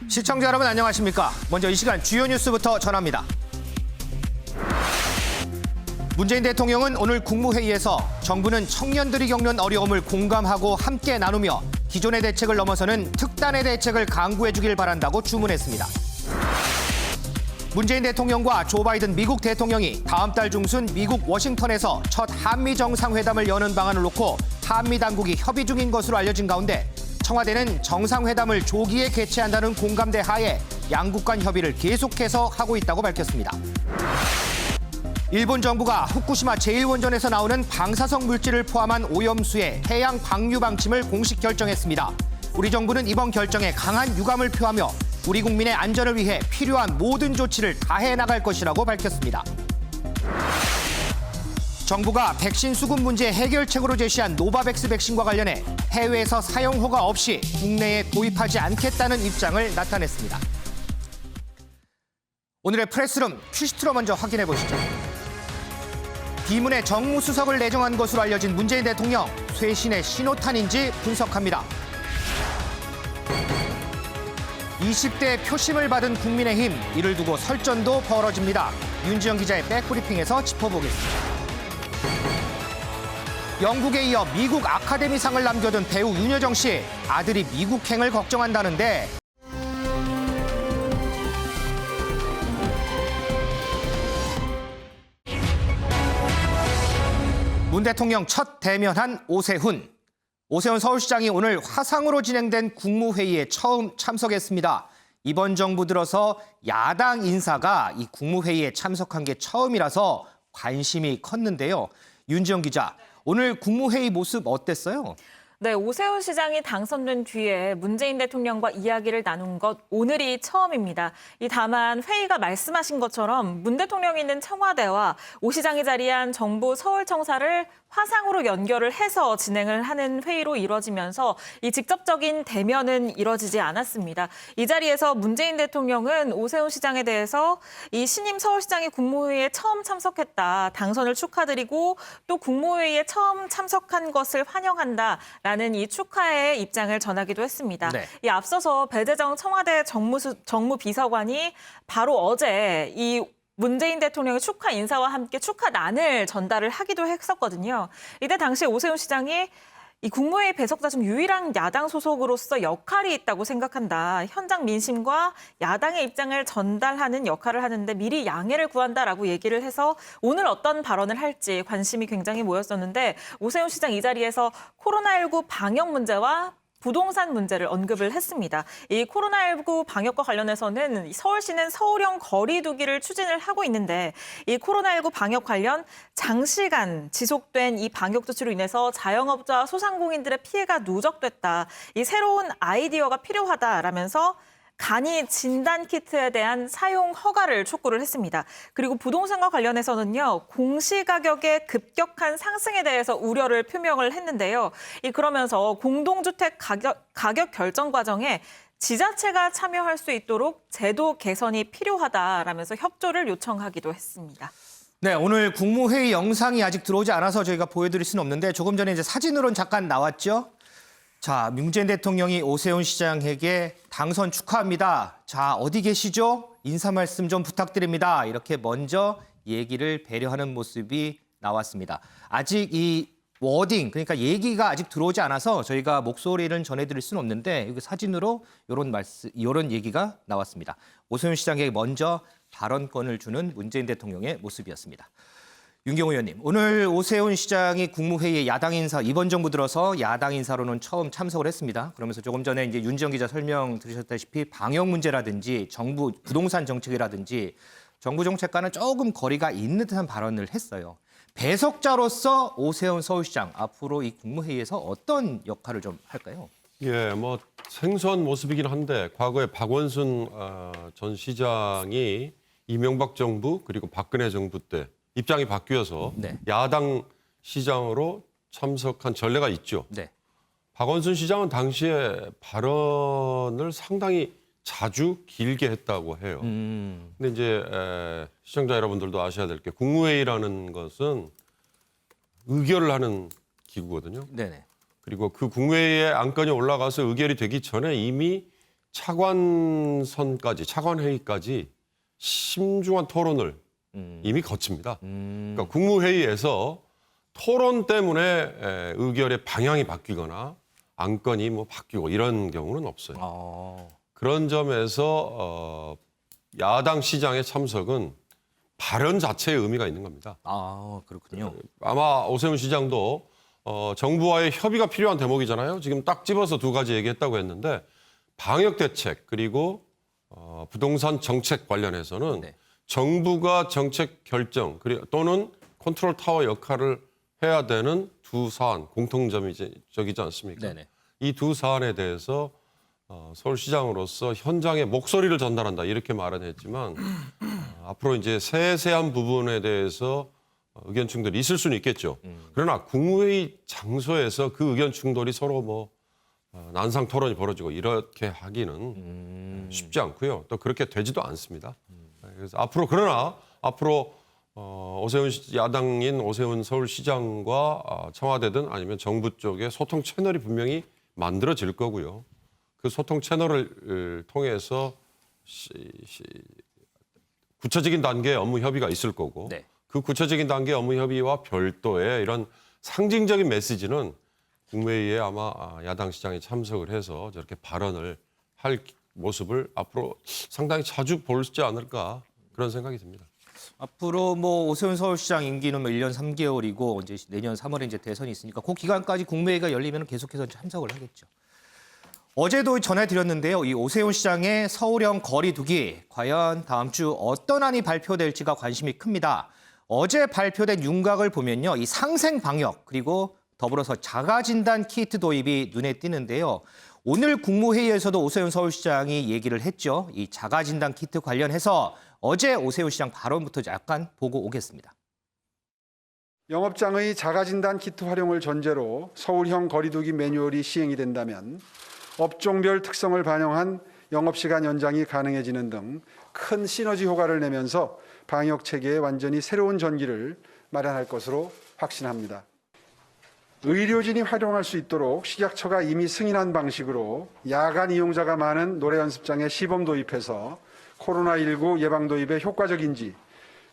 시청자 여러분 안녕하십니까? 먼저 이 시간 주요 뉴스부터 전합니다. 문재인 대통령은 오늘 국무회의에서 정부는 청년들이 겪는 어려움을 공감하고 함께 나누며 기존의 대책을 넘어서는 특단의 대책을 강구해 주길 바란다고 주문했습니다. 문재인 대통령과 조 바이든 미국 대통령이 다음 달 중순 미국 워싱턴에서 첫 한미 정상회담을 여는 방안을 놓고 한미 당국이 협의 중인 것으로 알려진 가운데 청와대는 정상회담을 조기에 개최한다는 공감대 하에 양국 간 협의를 계속해서 하고 있다고 밝혔습니다. 일본 정부가 후쿠시마 제1원전에서 나오는 방사성 물질을 포함한 오염수의 해양 방류 방침을 공식 결정했습니다. 우리 정부는 이번 결정에 강한 유감을 표하며 우리 국민의 안전을 위해 필요한 모든 조치를 다해 나갈 것이라고 밝혔습니다. 정부가 백신 수급 문제 해결책으로 제시한 노바백스 백신과 관련해 해외에서 사용 허가 없이 국내에 도입하지 않겠다는 입장을 나타냈습니다. 오늘의 프레스룸 퀴즈트로 먼저 확인해 보시죠. 비문에 정무수석을 내정한 것으로 알려진 문재인 대통령, 쇄신의 신호탄인지 분석합니다. 20대 표심을 받은 국민의힘, 이를 두고 설전도 벌어집니다. 윤지영 기자의 백브리핑에서 짚어보겠습니다. 영국에 이어 미국 아카데미상을 남겨둔 배우 윤여정 씨, 아들이 미국행을 걱정한다는데 문 대통령 첫 대면한 오세훈. 오세훈 서울시장이 오늘 화상으로 진행된 국무회의에 처음 참석했습니다. 이번 정부 들어서 야당 인사가 이 국무회의에 참석한 게 처음이라서 관심이 컸는데요. 윤지영 기자, 오늘 국무회의 모습 어땠어요? 네, 오세훈 시장이 당선된 뒤에 문재인 대통령과 이야기를 나눈 것 오늘이 처음입니다. 다만 회의가 말씀하신 것처럼 문 대통령이 있는 청와대와 오 시장이 자리한 정부 서울청사를 화상으로 연결을 해서 진행을 하는 회의로 이뤄지면서 이 직접적인 대면은 이뤄지지 않았습니다. 이 자리에서 문재인 대통령은 오세훈 시장에 대해서 이 신임 서울시장이 국무회의에 처음 참석했다, 당선을 축하드리고 또 국무회의에 처음 참석한 것을 환영한다라는 이 축하의 입장을 전하기도 했습니다. 네. 이 앞서서 배재정 청와대 정무비서관이 바로 어제 이 문재인 대통령의 축하 인사와 함께 축하란을 전달을 하기도 했었거든요. 이때 당시 오세훈 시장이 이 국무회의 배석자 중 유일한 야당 소속으로서 역할이 있다고 생각한다. 현장 민심과 야당의 입장을 전달하는 역할을 하는데 미리 양해를 구한다라고 얘기를 해서 오늘 어떤 발언을 할지 관심이 굉장히 모였었는데 오세훈 시장 이 자리에서 코로나19 방역 문제와 부동산 문제를 언급을 했습니다. 이 코로나19 방역과 관련해서는 서울시는 서울형 거리 두기를 추진을 하고 있는데 이 코로나19 방역 관련 장시간 지속된 이 방역 조치로 인해서 자영업자와 소상공인들의 피해가 누적됐다. 이 새로운 아이디어가 필요하다라면서 간이 진단 키트에 대한 사용 허가를 촉구를 했습니다. 그리고 부동산과 관련해서는요, 공시가격의 급격한 상승에 대해서 우려를 표명을 했는데요. 그러면서 공동주택 가격 결정 과정에 지자체가 참여할 수 있도록 제도 개선이 필요하다라면서 협조를 요청하기도 했습니다. 네, 오늘 국무회의 영상이 아직 들어오지 않아서 저희가 보여드릴 수는 없는데 조금 전에 이제 사진으로는 잠깐 나왔죠. 자, 문재인 대통령이 오세훈 시장에게 당선 축하합니다. 자, 어디 계시죠? 인사 말씀 좀 부탁드립니다. 이렇게 먼저 얘기를 배려하는 모습이 나왔습니다. 아직 이 워딩, 그러니까 얘기가 아직 들어오지 않아서 저희가 목소리를 전해드릴 수는 없는데 여기 사진으로 이런 얘기가 나왔습니다. 오세훈 시장에게 먼저 발언권을 주는 문재인 대통령의 모습이었습니다. 윤경호 의원님, 오늘 오세훈 시장이 국무회의에 야당 인사, 이번 정부 들어서 야당 인사로는 처음 참석을 했습니다. 그러면서 조금 전에 이제 윤지영 기자 설명 들으셨다시피 방역 문제라든지 정부 부동산 정책이라든지 정부 정책과는 조금 거리가 있는 듯한 발언을 했어요. 배석자로서 오세훈 서울시장, 앞으로 이 국무회의에서 어떤 역할을 좀 할까요? 예, 뭐 생소한 모습이긴 한데 과거에 박원순 전 시장이 이명박 정부 그리고 박근혜 정부 때 입장이 바뀌어서 네. 야당 시장으로 참석한 전례가 있죠. 네. 박원순 시장은 당시에 발언을 상당히 자주 길게 했다고 해요. 근데 이제 시청자 여러분들도 아셔야 될 게 국무회의라는 것은 의결을 하는 기구거든요. 네네. 그리고 그 국무회의에 안건이 올라가서 의결이 되기 전에 이미 차관회의까지 심중한 토론을 이미 거칩니다. 그러니까 국무회의에서 토론 때문에 의결의 방향이 바뀌거나 안건이 뭐 바뀌고 이런 경우는 없어요. 그런 점에서 야당 시장의 참석은 발언 자체의 의미가 있는 겁니다. 그렇군요. 아마 오세훈 시장도 정부와의 협의가 필요한 대목이잖아요. 지금 딱 집어서 두 가지 얘기했다고 했는데 방역 대책 그리고 부동산 정책 관련해서는 네. 정부가 정책 결정 또는 컨트롤 타워 역할을 해야 되는 두 사안 공통점이지 않습니까? 네네. 이 두 사안에 대해서 서울시장으로서 현장에 목소리를 전달한다 이렇게 말은 했지만 앞으로 이제 세세한 부분에 대해서 의견 충돌이 있을 수는 있겠죠. 그러나 국무회의 장소에서 그 의견 충돌이 서로 뭐 난상 토론이 벌어지고 이렇게 하기는 쉽지 않고요. 또 그렇게 되지도 않습니다. 그래서 앞으로 야당인 오세훈 서울시장과 청와대든 아니면 정부 쪽의 소통 채널이 분명히 만들어질 거고요. 그 소통 채널을 통해서 구체적인 단계의 업무 협의가 있을 거고 네. 그 구체적인 단계의 업무 협의와 별도의 이런 상징적인 메시지는 국무회의에 아마 야당 시장이 참석을 해서 저렇게 발언을 할 모습을 앞으로 상당히 자주 보지 않을까 그런 생각이 듭니다. 앞으로 뭐 오세훈 서울시장 임기는 뭐 1년 3개월이고 이제 내년 3월에 이제 대선이 있으니까 그 기간까지 국무회의가 열리면 계속해서 참석을 하겠죠. 어제도 전해드렸는데요. 이 오세훈 시장의 서울형 거리두기 과연 다음 주 어떤 안이 발표될지가 관심이 큽니다. 어제 발표된 윤곽을 보면요. 이 상생 방역 그리고 더불어서 자가진단 키트 도입이 눈에 띄는데요. 오늘 국무회의에서도 오세훈 서울시장이 얘기를 했죠. 이 자가진단 키트 관련해서 어제 오세훈 시장 발언부터 약간 보고 오겠습니다. 영업장의 자가진단 키트 활용을 전제로 서울형 거리두기 매뉴얼이 시행이 된다면 업종별 특성을 반영한 영업시간 연장이 가능해지는 등 큰 시너지 효과를 내면서 방역 체계에 완전히 새로운 전기를 마련할 것으로 확신합니다. 의료진이 활용할 수 있도록 식약처가 이미 승인한 방식으로 야간 이용자가 많은 노래 연습장에 시범 도입해서 코로나19 예방 도입에 효과적인지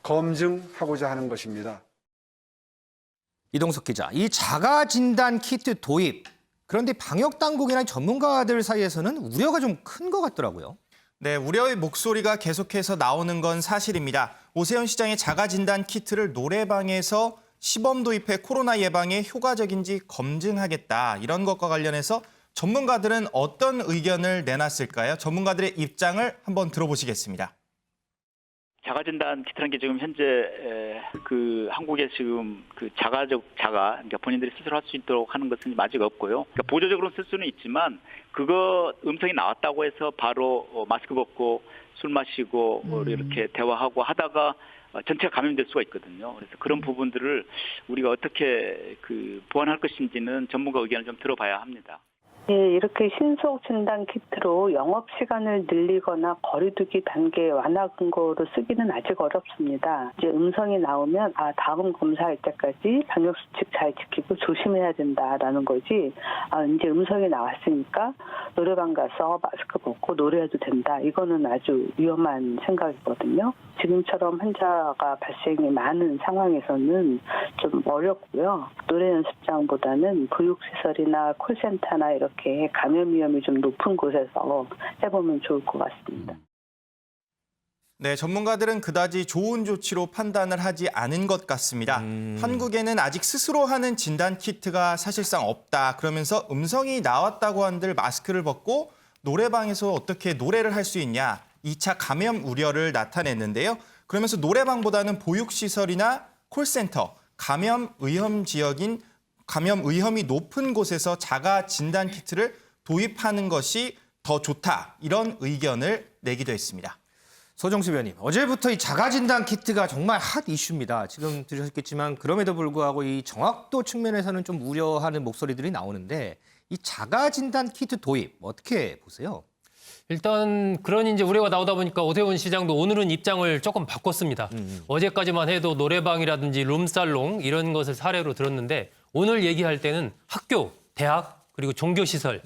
검증하고자 하는 것입니다. 이동석 기자, 이 자가진단 키트 도입. 그런데 방역 당국이나 전문가들 사이에서는 우려가 좀 큰 것 같더라고요. 네, 우려의 목소리가 계속해서 나오는 건 사실입니다. 오세훈 시장의 자가진단 키트를 노래방에서 시범 도입해 코로나 예방에 효과적인지 검증하겠다. 이런 것과 관련해서 전문가들은 어떤 의견을 내놨을까요? 전문가들의 입장을 한번 들어보시겠습니다. 자가진단 키트라는 게 지금 현재 그 한국에 지금 그 그러니까 본인들이 스스로 할 수 있도록 하는 것은 아직 없고요. 그러니까 보조적으로 쓸 수는 있지만 그거 음성이 나왔다고 해서 바로 마스크 벗고 술 마시고 이렇게 대화하고 하다가 전체가 감염될 수가 있거든요. 그래서 그런 부분들을 우리가 어떻게 보완할 것인지는 전문가 의견을 좀 들어봐야 합니다. 예, 이렇게 신속 진단 키트로 영업 시간을 늘리거나 거리두기 단계 완화 근거로 쓰기는 아직 어렵습니다. 이제 음성이 나오면 다음 검사할 때까지 방역 수칙 잘 지키고 조심해야 된다라는 거지. 이제 음성이 나왔으니까 노래방 가서 마스크 벗고 노래해도 된다. 이거는 아주 위험한 생각이거든요. 지금처럼 환자가 발생이 많은 상황에서는 좀 어렵고요. 노래 연습장보다는 보육시설이나 콜센터나 이렇게 감염 위험이 좀 높은 곳에서 해보면 좋을 것 같습니다. 네, 전문가들은 그다지 좋은 조치로 판단을 하지 않은 것 같습니다. 한국에는 아직 스스로 하는 진단 키트가 사실상 없다. 그러면서 음성이 나왔다고 한들 마스크를 벗고 노래방에서 어떻게 노래를 할 수 있냐. 2차 감염 우려를 나타냈는데요. 그러면서 노래방보다는 보육시설이나 콜센터, 감염 위험이 높은 곳에서 자가 진단 키트를 도입하는 것이 더 좋다. 이런 의견을 내기도 했습니다. 서정수 위원님, 어제부터 이 자가진단 키트가 정말 핫 이슈입니다. 지금 들으셨겠지만 그럼에도 불구하고 이 정확도 측면에서는 좀 우려하는 목소리들이 나오는데 이 자가진단 키트 도입 어떻게 보세요? 일단 그런 이제 우려가 나오다 보니까 오세훈 시장도 오늘은 입장을 조금 바꿨습니다. 어제까지만 해도 노래방이라든지 룸살롱 이런 것을 사례로 들었는데 오늘 얘기할 때는 학교, 대학 그리고 종교시설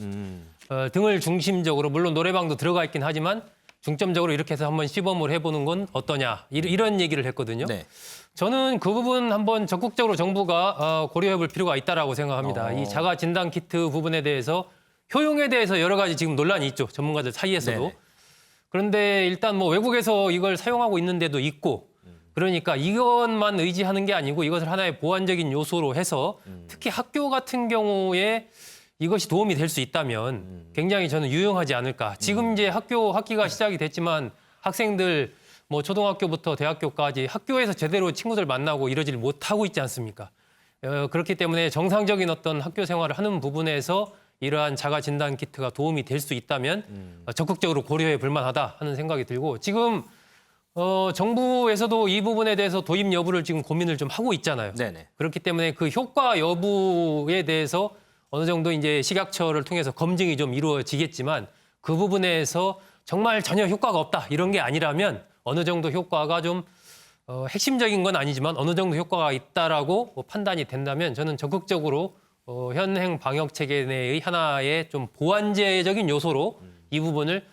등을 중심적으로 물론 노래방도 들어가 있긴 하지만 중점적으로 이렇게 해서 한번 시범을 해보는 건 어떠냐 이런 얘기를 했거든요. 네. 저는 그 부분 한번 적극적으로 정부가 고려해볼 필요가 있다라고 생각합니다. 이 자가 진단 키트 부분에 대해서 효용에 대해서 여러 가지 지금 논란이 있죠. 전문가들 사이에서도. 네네. 그런데 일단 뭐 외국에서 이걸 사용하고 있는 데도 있고 그러니까 이것만 의지하는 게 아니고 이것을 하나의 보완적인 요소로 해서 특히 학교 같은 경우에 이것이 도움이 될 수 있다면 굉장히 저는 유용하지 않을까. 지금 이제 학기가 시작이 됐지만 학생들 뭐 초등학교부터 대학교까지 학교에서 제대로 친구들 만나고 이러질 못하고 있지 않습니까? 그렇기 때문에 정상적인 어떤 학교 생활을 하는 부분에서 이러한 자가 진단 키트가 도움이 될 수 있다면 적극적으로 고려해 볼 만하다 하는 생각이 들고 지금 정부에서도 이 부분에 대해서 도입 여부를 지금 고민을 좀 하고 있잖아요. 네네. 그렇기 때문에 그 효과 여부에 대해서 어느 정도 이제 식약처를 통해서 검증이 좀 이루어지겠지만 그 부분에서 정말 전혀 효과가 없다 이런 게 아니라면 어느 정도 효과가 좀 핵심적인 건 아니지만 어느 정도 효과가 있다라고 판단이 된다면 저는 적극적으로 현행 방역 체계 내의 하나의 좀 보완제적인 요소로 이 부분을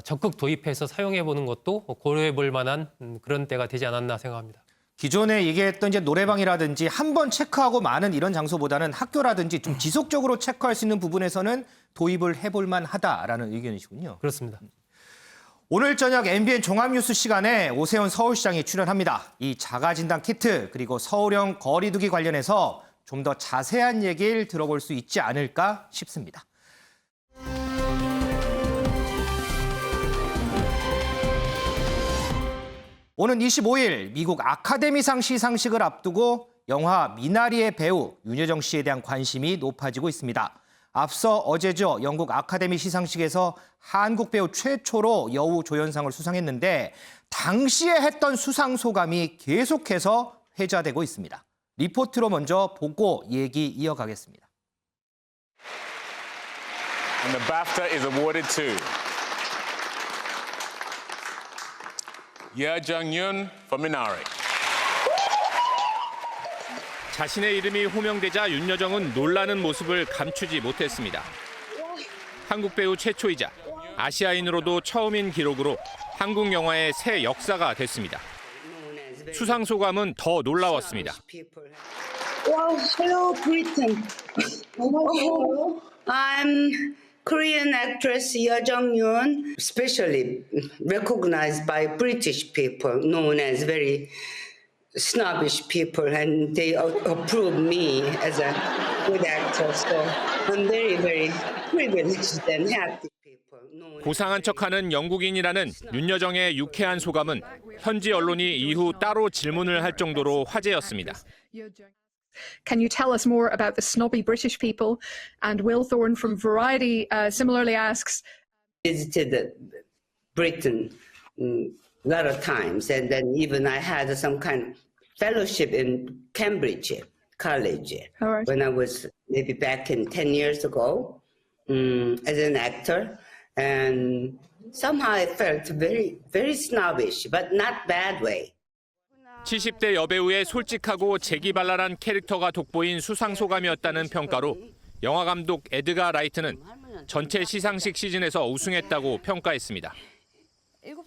적극 도입해서 사용해 보는 것도 고려해 볼 만한 그런 때가 되지 않았나 생각합니다. 기존에 얘기했던 이제 노래방이라든지 한 번 체크하고 마는 이런 장소보다는 학교라든지 좀 지속적으로 체크할 수 있는 부분에서는 도입을 해볼 만하다라는 의견이시군요. 그렇습니다. 오늘 저녁 MBN 종합뉴스 시간에 오세훈 서울시장이 출연합니다. 이 자가진단 키트 그리고 서울형 거리두기 관련해서 좀 더 자세한 얘기를 들어볼 수 있지 않을까 싶습니다. 오는 25일 미국 아카데미상 시상식을 앞두고 영화 미나리의 배우 윤여정 씨에 대한 관심이 높아지고 있습니다. 앞서 어제죠. 영국 아카데미 시상식에서 한국 배우 최초로 여우 조연상을 수상했는데 당시에 했던 수상 소감이 계속해서 회자되고 있습니다. 리포트로 먼저 보고 얘기 이어가겠습니다. And the BAFTA is awarded to Ye Jung-yoon for Minari. 자신의 이름이 호명되자 윤여정은 놀라는 모습을 감추지 못했습니다. 한국 배우 최초이자 아시아인으로도 처음인 기록으로 한국 영화의 새 역사가 됐습니다. 수상 소감은 더 놀라웠습니다. Well, hello, Britain. I'm Korean actress Ye Jung-yoon, especially recognized by British people, known as very snobbish people, and they approve me as a good actor. So I'm very, very privileged and happy. 고상한 척하는 영국인이라는 윤여정의 유쾌한 소감은 현지 언론이 이후 따로 질문을 할 정도로 화제였습니다. Can you tell us more about the snobby British people? And Will Thorne from Variety similarly asks, visited Britain a lot of times, and then even I had some kind of fellowship in Cambridge College when I was maybe back in 10 years ago as an actor. And somehow I felt very, very snobbish, but not bad way. 70대 여배우의 솔직하고 재기발랄한 캐릭터가 돋보인 수상 소감이었다는 평가로 영화 감독 에드가 라이트는 전체 시상식 시즌에서 우승했다고 평가했습니다.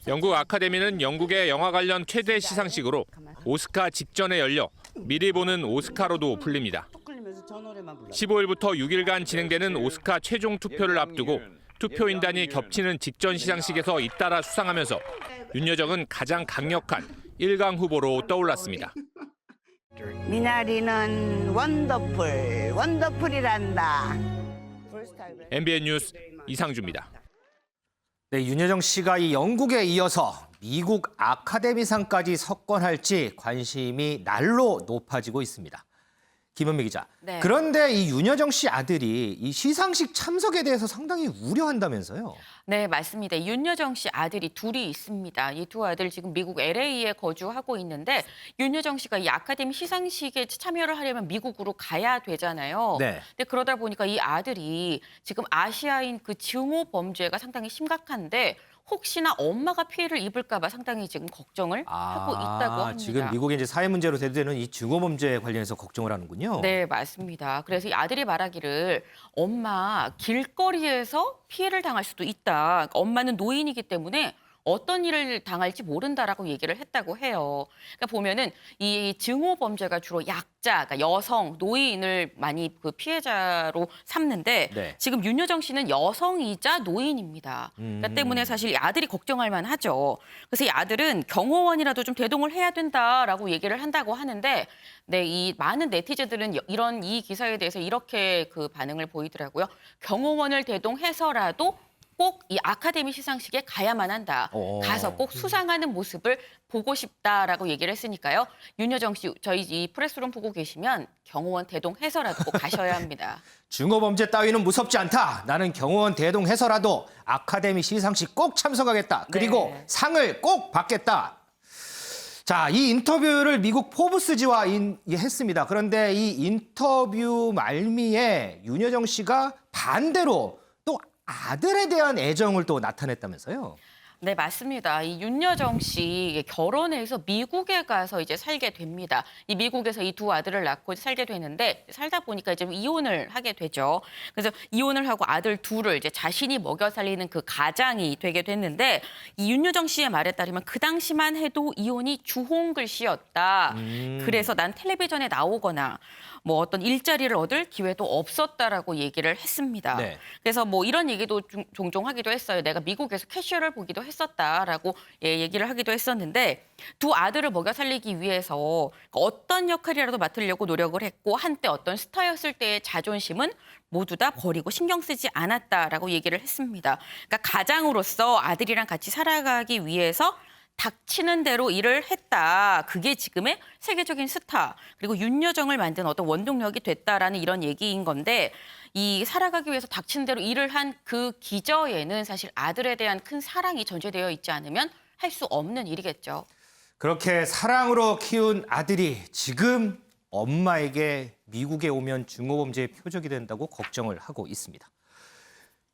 영국 아카데미는 영국의 영화 관련 최대 시상식으로 오스카 직전에 열려 미리 보는 오스카로도 불립니다. 15일부터 6일간 진행되는 오스카 최종 투표를 앞두고 투표인단이 겹치는 직전 시상식에서 잇따라 수상하면서 윤여정은 가장 강력한 1강 후보로 떠올랐습니다. 미나리는 원더풀이란다. MBN 뉴스 이상주입니다. 네, 윤여정 씨가 이 영국에 이어서 미국 아카데미상까지 석권할지 관심이 날로 높아지고 있습니다. 김은미 기자. 네. 그런데 이 윤여정 씨 아들이 이 시상식 참석에 대해서 상당히 우려한다면서요? 네, 맞습니다. 윤여정 씨 아들이 둘이 있습니다. 이 두 아들 지금 미국 LA에 거주하고 있는데 윤여정 씨가 이 아카데미 시상식에 참여를 하려면 미국으로 가야 되잖아요. 네. 근데 그러다 보니까 이 아들이 지금 아시아인 그 증오 범죄가 상당히 심각한데 혹시나 엄마가 피해를 입을까 봐 상당히 지금 걱정을 하고 있다고 합니다. 지금 미국의 이제 사회 문제로 대두되는 이 증오범죄에 관련해서 걱정을 하는군요. 네, 맞습니다. 그래서 이 아들이 말하기를 엄마 길거리에서 피해를 당할 수도 있다. 그러니까 엄마는 노인이기 때문에 어떤 일을 당할지 모른다라고 얘기를 했다고 해요. 그러니까 보면은 이 증오 범죄가 주로 약자, 그러니까 여성, 노인을 많이 그 피해자로 삼는데 네. 지금 윤여정 씨는 여성이자 노인입니다. 그러니까 때문에 사실 이 아들이 걱정할 만하죠. 그래서 이 아들은 경호원이라도 좀 대동을 해야 된다라고 얘기를 한다고 하는데, 네, 이 많은 네티즌들은 이런 이 기사에 대해서 이렇게 그 반응을 보이더라고요. 경호원을 대동해서라도 꼭 이 아카데미 시상식에 가야만 한다. 가서 꼭 수상하는 모습을 보고 싶다라고 얘기를 했으니까요. 윤여정 씨, 저희 이 프레스룸 보고 계시면 경호원 대동해서라도 꼭 가셔야 합니다. 증오범죄 따위는 무섭지 않다. 나는 경호원 대동해서라도 아카데미 시상식 꼭 참석하겠다. 그리고 네. 상을 꼭 받겠다. 자, 이 인터뷰를 미국 포브스지와 했습니다. 그런데 이 인터뷰 말미에 윤여정 씨가 반대로 또 아들에 대한 애정을 또 나타냈다면서요? 네, 맞습니다. 이 윤여정 씨 결혼해서 미국에 가서 이제 살게 됩니다. 이 미국에서 이 두 아들을 낳고 살게 되는데 살다 보니까 이제 이혼을 하게 되죠. 그래서 이혼을 하고 아들 둘을 이제 자신이 먹여 살리는 그 가장이 되게 됐는데 이 윤여정 씨의 말에 따르면 그 당시만 해도 이혼이 주홍글씨였다. 그래서 난 텔레비전에 나오거나 뭐 어떤 일자리를 얻을 기회도 없었다라고 얘기를 했습니다. 네. 그래서 뭐 이런 얘기도 종종 하기도 했어요. 내가 미국에서 캐셔를 보기도 했었다라고 얘기를 하기도 했었는데 두 아들을 먹여 살리기 위해서 어떤 역할이라도 맡으려고 노력을 했고 한때 어떤 스타였을 때의 자존심은 모두 다 버리고 신경 쓰지 않았다라고 얘기를 했습니다. 그러니까 가장으로서 아들이랑 같이 살아가기 위해서 닥치는 대로 일을 했다. 그게 지금의 세계적인 스타 그리고 윤여정을 만든 어떤 원동력이 됐다라는 이런 얘기인 건데 이 살아가기 위해서 닥치는 대로 일을 한 그 기저에는 사실 아들에 대한 큰 사랑이 전제되어 있지 않으면 할 수 없는 일이겠죠. 그렇게 사랑으로 키운 아들이 지금 엄마에게 미국에 오면 증오범죄의 표적이 된다고 걱정을 하고 있습니다.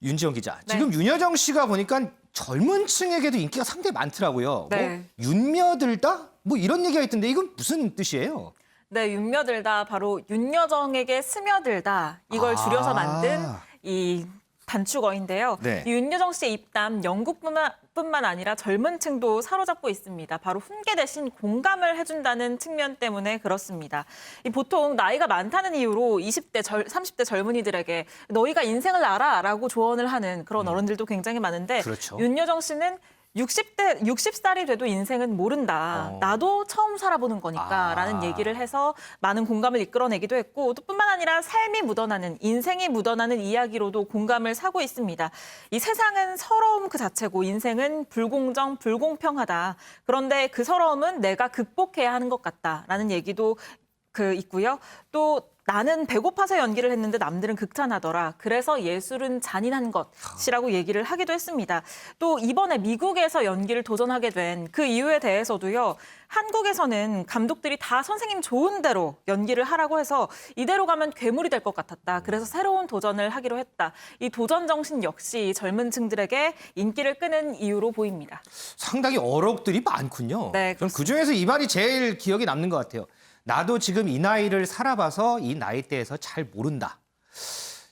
윤지영 기자, 지금 윤여정 씨가 보니까 젊은 층에게도 인기가 상당히 많더라고요. 네. 뭐 윤며들다? 뭐 이런 얘기가 있던데 이건 무슨 뜻이에요? 네, 윤며들다 바로 윤여정에게 스며들다 이걸 줄여서 만든 이 단축어인데요. 네. 이 윤여정 씨의 입담 영국뿐만 아니라 젊은 층도 사로잡고 있습니다. 바로 훈계 대신 공감을 해준다는 측면 때문에 그렇습니다. 이 보통 나이가 많다는 이유로 20대, 30대 젊은이들에게 너희가 인생을 알아라고 조언을 하는 그런 어른들도 굉장히 많은데 그렇죠. 윤여정 씨는 60살이 돼도 인생은 모른다. 나도 처음 살아보는 거니까 라는 얘기를 해서 많은 공감을 이끌어내기도 했고 또 뿐만 아니라 삶이 묻어나는 인생이 묻어나는 이야기로도 공감을 사고 있습니다. 이 세상은 서러움 그 자체고 인생은 불공정, 불공평하다. 그런데 그 서러움은 내가 극복해야 하는 것 같다라는 얘기도 있고요. 또 나는 배고파서 연기를 했는데 남들은 극찬하더라. 그래서 예술은 잔인한 것이라고 얘기를 하기도 했습니다. 또 이번에 미국에서 연기를 도전하게 된 그 이유에 대해서도요. 한국에서는 감독들이 다 선생님 좋은 대로 연기를 하라고 해서 이대로 가면 괴물이 될 것 같았다. 그래서 새로운 도전을 하기로 했다. 이 도전 정신 역시 젊은 층들에게 인기를 끄는 이유로 보입니다. 상당히 어록들이 많군요. 네, 전 그중에서 이 말이 제일 기억에 남는 것 같아요. 나도 지금 이 나이를 살아봐서 이 나이대에서 잘 모른다.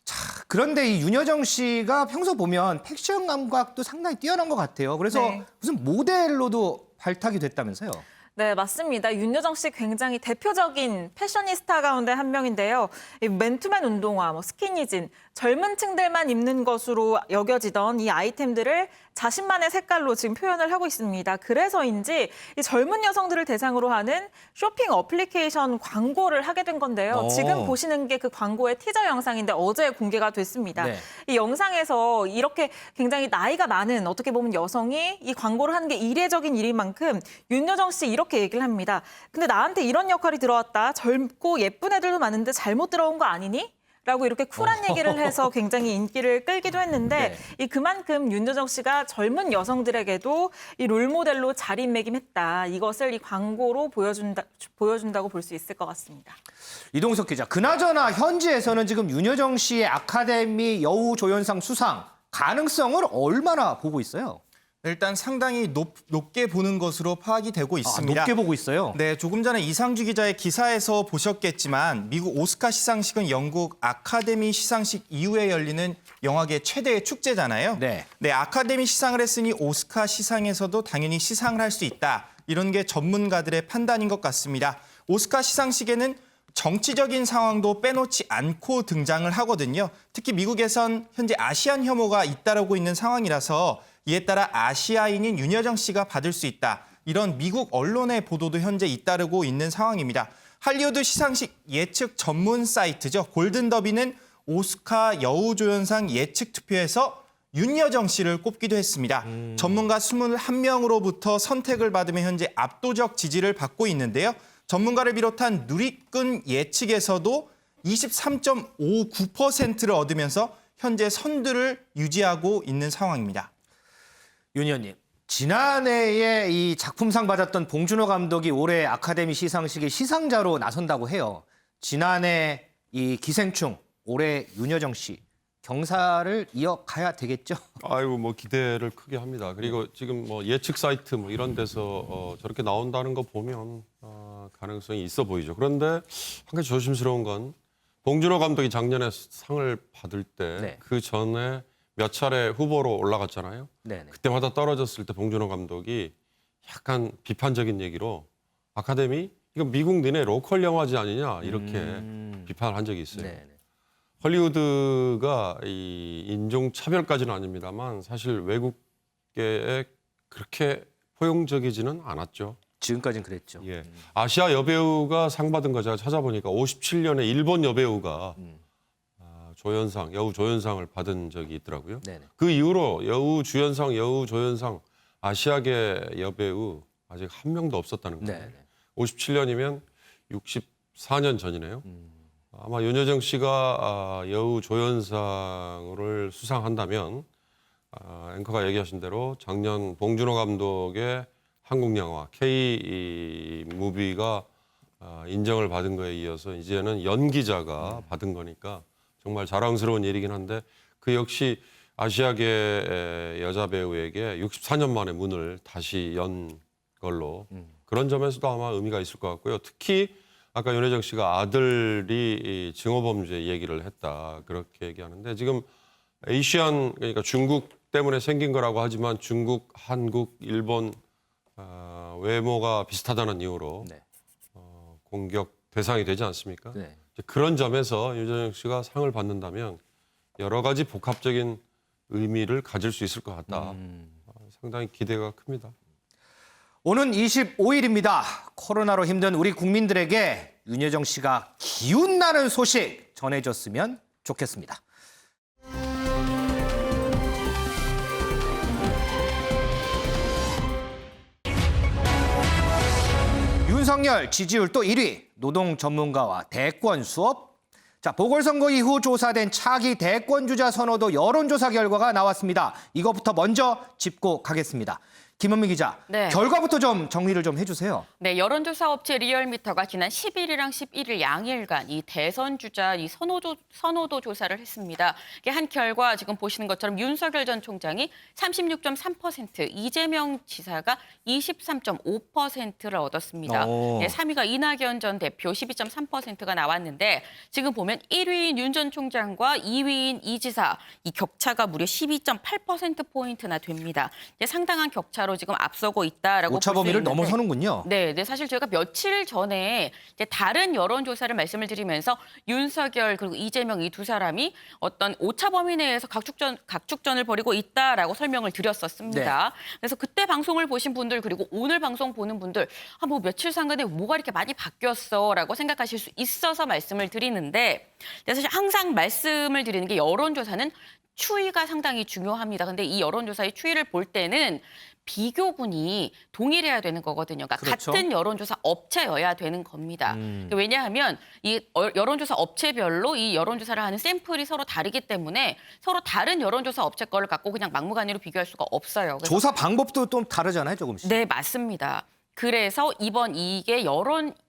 자, 그런데 이 윤여정 씨가 평소 보면 패션 감각도 상당히 뛰어난 것 같아요. 그래서 무슨 모델로도 발탁이 됐다면서요? 네, 맞습니다. 윤여정 씨 굉장히 대표적인 패셔니스타 가운데 한 명인데요. 이 맨투맨 운동화, 뭐 스키니진, 젊은 층들만 입는 것으로 여겨지던 이 아이템들을 자신만의 색깔로 지금 표현을 하고 있습니다. 그래서인지 이 젊은 여성들을 대상으로 하는 쇼핑 어플리케이션 광고를 하게 된 건데요. 지금 보시는 게 그 광고의 티저 영상인데 어제 공개가 됐습니다. 네. 이 영상에서 이렇게 굉장히 나이가 많은 어떻게 보면 여성이 이 광고를 하는 게 이례적인 일인 만큼 윤여정 씨 이렇게 얘기를 합니다. 근데 나한테 이런 역할이 들어왔다. 젊고 예쁜 애들도 많은데 잘못 들어온 거 아니니? 라고 이렇게 쿨한 얘기를 해서 굉장히 인기를 끌기도 했는데 이 그만큼 윤여정 씨가 젊은 여성들에게도 이 롤모델로 자리매김했다. 이것을 이 광고로 보여준다고 볼 수 있을 것 같습니다. 이동석 기자, 그나저나 현지에서는 지금 윤여정 씨의 아카데미 여우조연상 수상 가능성을 얼마나 보고 있어요? 일단 상당히 높게 보는 것으로 파악이 되고 있습니다. 높게 보고 있어요? 네, 조금 전에 이상주 기자의 기사에서 보셨겠지만 미국 오스카 시상식은 영국 아카데미 시상식 이후에 열리는 영화계 최대의 축제잖아요. 네. 네, 아카데미 시상을 했으니 오스카 시상에서도 당연히 시상을 할 수 있다. 이런 게 전문가들의 판단인 것 같습니다. 오스카 시상식에는 정치적인 상황도 빼놓지 않고 등장을 하거든요. 특히 미국에선 현재 아시안 혐오가 잇따르고 있는 상황이라서 이에 따라 아시아인인 윤여정 씨가 받을 수 있다. 이런 미국 언론의 보도도 현재 잇따르고 있는 상황입니다. 할리우드 시상식 예측 전문 사이트죠. 골든더비는 오스카 여우조연상 예측 투표에서 윤여정 씨를 꼽기도 했습니다. 전문가 21명으로부터 선택을 받으며 현재 압도적 지지를 받고 있는데요. 전문가를 비롯한 누리꾼 예측에서도 23.59%를 얻으면서 현재 선두를 유지하고 있는 상황입니다. 윤 의원님, 지난해에 이 작품상 받았던 봉준호 감독이 올해 아카데미 시상식의 시상자로 나선다고 해요. 지난해 이 기생충, 올해 윤여정 씨 경사를 이어가야 되겠죠? 아이고 뭐 기대를 크게 합니다. 그리고 지금 뭐 예측 사이트 뭐 이런 데서 저렇게 나온다는 거 보면 가능성이 있어 보이죠. 그런데 한 가지 조심스러운 건 봉준호 감독이 작년에 상을 받을 때 그 전에 몇 차례 후보로 올라갔잖아요. 네네. 그때마다 떨어졌을 때 봉준호 감독이 약간 비판적인 얘기로 아카데미 이거 미국 니네 로컬 영화제 아니냐 이렇게 비판을 한 적이 있어요. 네네. 헐리우드가 이 인종 차별까지는 아닙니다만 사실 외국계에 그렇게 포용적이지는 않았죠. 지금까지는 그랬죠. 예. 아시아 여배우가 상 받은 거 제가 찾아보니까 57년에 일본 여배우가 조연상, 여우 조연상을 받은 적이 있더라고요. 네네. 그 이후로 여우 주연상, 여우 조연상 아시아계 여배우 아직 한 명도 없었다는 거예요. 네네. 57년이면 64년 전이네요. 아마 윤여정 씨가 여우 조연상을 수상한다면 앵커가 얘기하신 대로 작년 봉준호 감독의 한국 영화 K-무비가 인정을 받은 거에 이어서 이제는 연기자가 받은 거니까 정말 자랑스러운 일이긴 한데 그 역시 아시아계 여자 배우에게 64년 만에 문을 다시 연 걸로 그런 점에서도 아마 의미가 있을 것 같고요. 특히 아까 윤여정 씨가 아들이 증오범죄 얘기를 했다 그렇게 얘기하는데 지금 에이시안 그러니까 중국 때문에 생긴 거라고 하지만 중국, 한국, 일본 외모가 비슷하다는 이유로 공격 대상이 되지 않습니까? 네. 그런 점에서 윤여정 씨가 상을 받는다면 여러 가지 복합적인 의미를 가질 수 있을 것 같다. 상당히 기대가 큽니다. 오는 25일입니다. 코로나로 힘든 우리 국민들에게 윤여정 씨가 기운나는 소식 전해줬으면 좋겠습니다. 윤석열 지지율 또 1위, 노동 전문가와 대권 수업. 자, 보궐선거 이후 조사된 차기 대권 주자 선호도 여론조사 결과가 나왔습니다. 이것부터 먼저 짚고 가겠습니다. 김은미 기자, 네. 결과부터 좀 정리를 좀 해주세요. 네, 여론조사 업체 리얼미터가 지난 10일이랑 11일 양일간 이 대선 주자 이 선호도 조사를 했습니다. 이게 한 결과 지금 보시는 것처럼 윤석열 전 총장이 36.3%, 이재명 지사가 23.5%를 얻었습니다. 네, 3위가 이낙연 전 대표 12.3%가 나왔는데 지금 보면 1위인 윤 전 총장과 2위인 이 지사 이 격차가 무려 12.8%포인트나 됩니다. 상당한 격차로 지금 앞서고 있다라고 볼 수 오차 범위를 있는데 넘어서는군요. 네, 사실 저희가 며칠 전에 이제 다른 여론조사를 말씀을 드리면서 윤석열 그리고 이재명 이 두 사람이 어떤 오차 범위 내에서 각축전을 벌이고 있다라고 설명을 드렸었습니다. 네. 그래서 그때 방송을 보신 분들 그리고 오늘 방송 보는 분들 뭐 며칠 상간에 뭐가 이렇게 많이 바뀌었어라고 생각하실 수 있어서 말씀을 드리는데 사실 항상 말씀을 드리는 게 여론조사는 추이가 상당히 중요합니다. 근데 이 여론조사의 추이를 볼 때는 비교군이 동일해야 되는 거거든요. 그러니까 그렇죠. 같은 여론조사 업체여야 되는 겁니다. 왜냐하면 이 여론조사 업체별로 이 여론조사를 하는 샘플이 서로 다르기 때문에 서로 다른 여론조사 업체 거를 갖고 그냥 막무가내로 비교할 수가 없어요. 그래서 조사 방법도 좀 다르잖아요, 조금씩. 네, 맞습니다. 그래서 이번 이게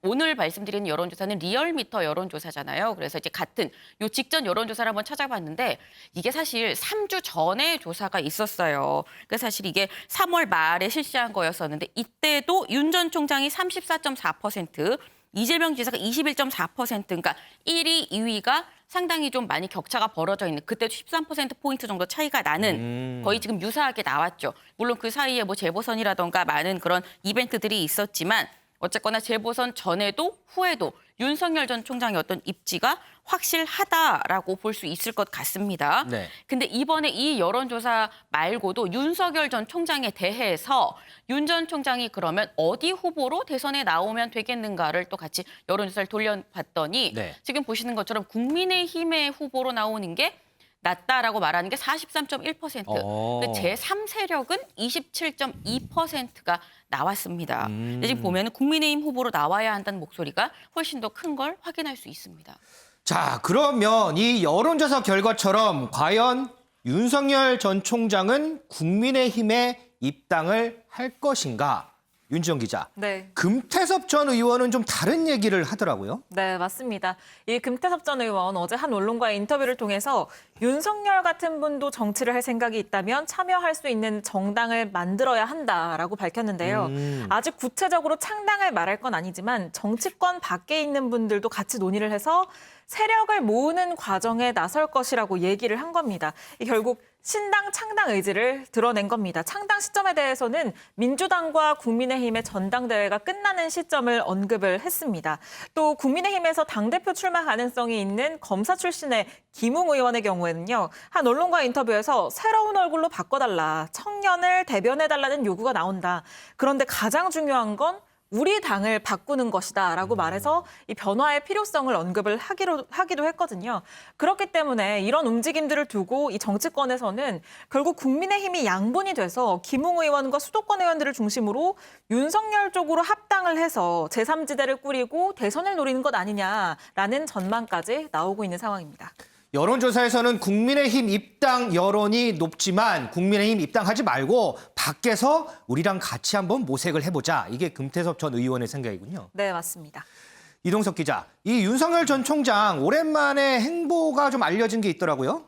오늘 말씀드린 여론조사는 리얼미터 여론조사잖아요. 그래서 이제 같은 요 직전 여론조사를 한번 찾아봤는데 이게 사실 3주 전에 조사가 있었어요. 그러니까 사실 이게 3월 말에 실시한 거였었는데 이때도 윤 전 총장이 34.4%, 이재명 지사가 21.4%, 그러니까 1위, 2위가 상당히 좀 많이 격차가 벌어져 있는, 그때도 13%포인트 정도 차이가 나는 거의 지금 유사하게 나왔죠. 물론 그 사이에 뭐 재보선이라던가 많은 그런 이벤트들이 있었지만 어쨌거나 재보선 전에도 후에도 윤석열 전 총장의 어떤 입지가 확실하다라고 볼 수 있을 것 같습니다. 네. 근데 이번에 이 여론조사 말고도 윤석열 전 총장에 대해서 윤 전 총장이 그러면 어디 후보로 대선에 나오면 되겠는가를 또 같이 여론조사를 돌려봤더니 네. 지금 보시는 것처럼 국민의힘의 후보로 나오는 게 낫다라고 말하는 게 43.1%, 제3세력은 27.2%가 나왔습니다. 근데 지금 보면 국민의힘 후보로 나와야 한다는 목소리가 훨씬 더 큰 걸 확인할 수 있습니다. 자, 그러면 이 여론조사 결과처럼 과연 윤석열 전 총장은 국민의힘에 입당을 할 것인가? 윤지영 기자. 네. 금태섭 전 의원은 좀 다른 얘기를 하더라고요. 네, 맞습니다. 이 금태섭 전 의원 어제 한 언론과의 인터뷰를 통해서 윤석열 같은 분도 정치를 할 생각이 있다면 참여할 수 있는 정당을 만들어야 한다라고 밝혔는데요. 아직 구체적으로 창당을 말할 건 아니지만 정치권 밖에 있는 분들도 같이 논의를 해서 세력을 모으는 과정에 나설 것이라고 얘기를 한 겁니다. 결국 신당 창당 의지를 드러낸 겁니다. 창당 시점에 대해서는 민주당과 국민의힘의 전당대회가 끝나는 시점을 언급을 했습니다. 또 국민의힘에서 당대표 출마 가능성이 있는 검사 출신의 김웅 의원의 경우에는요. 한 언론과 인터뷰에서 새로운 얼굴로 바꿔달라, 청년을 대변해달라는 요구가 나온다. 그런데 가장 중요한 건 우리 당을 바꾸는 것이다라고 말해서 이 변화의 필요성을 언급을 하기도 했거든요. 그렇기 때문에 이런 움직임들을 두고 이 정치권에서는 결국 국민의힘이 양분이 돼서 김웅 의원과 수도권 의원들을 중심으로 윤석열 쪽으로 합당을 해서 제3지대를 꾸리고 대선을 노리는 것 아니냐라는 전망까지 나오고 있는 상황입니다. 여론조사에서는 국민의힘 입당 여론이 높지만 국민의힘 입당하지 말고 밖에서 우리랑 같이 한번 모색을 해보자. 이게 금태섭 전 의원의 생각이군요. 네, 맞습니다. 이동석 기자, 이 윤석열 전 총장 오랜만에 행보가 좀 알려진 게 있더라고요.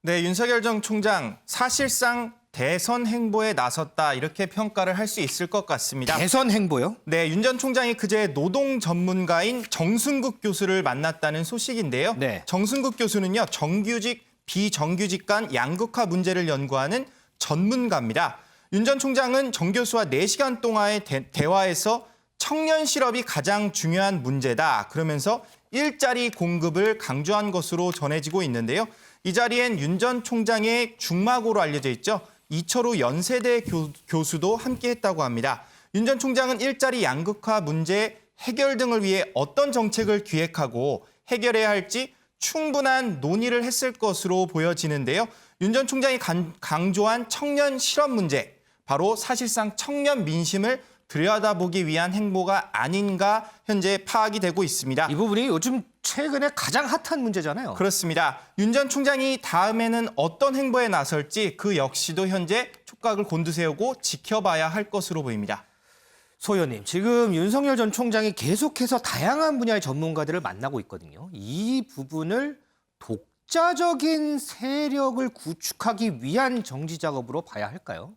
네, 윤석열 전 총장 사실상 대선 행보에 나섰다 이렇게 평가를 할 수 있을 것 같습니다. 대선 행보요? 네, 윤 전 총장이 그제 노동 전문가인 정순국 교수를 만났다는 소식인데요. 네. 정순국 교수는요, 정규직, 비정규직 간 양극화 문제를 연구하는 전문가입니다. 윤 전 총장은 정 교수와 4시간 동안의 대화에서 청년 실업이 가장 중요한 문제다. 그러면서 일자리 공급을 강조한 것으로 전해지고 있는데요. 이 자리엔 윤 전 총장의 중마고로 알려져 있죠. 이철우 연세대 교수도 함께했다고 합니다. 윤 전 총장은 일자리 양극화 문제 해결 등을 위해 어떤 정책을 기획하고 해결해야 할지 충분한 논의를 했을 것으로 보여지는데요. 윤 전 총장이 강조한 청년 실업 문제, 바로 사실상 청년 민심을 들여다보기 위한 행보가 아닌가 현재 파악이 되고 있습니다. 이 부분이 요즘 최근에 가장 핫한 문제잖아요. 그렇습니다. 윤 전 총장이 다음에는 어떤 행보에 나설지 그 역시도 현재 촉각을 곤두세우고 지켜봐야 할 것으로 보입니다. 소 의원님, 지금 윤석열 전 총장이 계속해서 다양한 분야의 전문가들을 만나고 있거든요. 이 부분을 독자적인 세력을 구축하기 위한 정치 작업으로 봐야 할까요?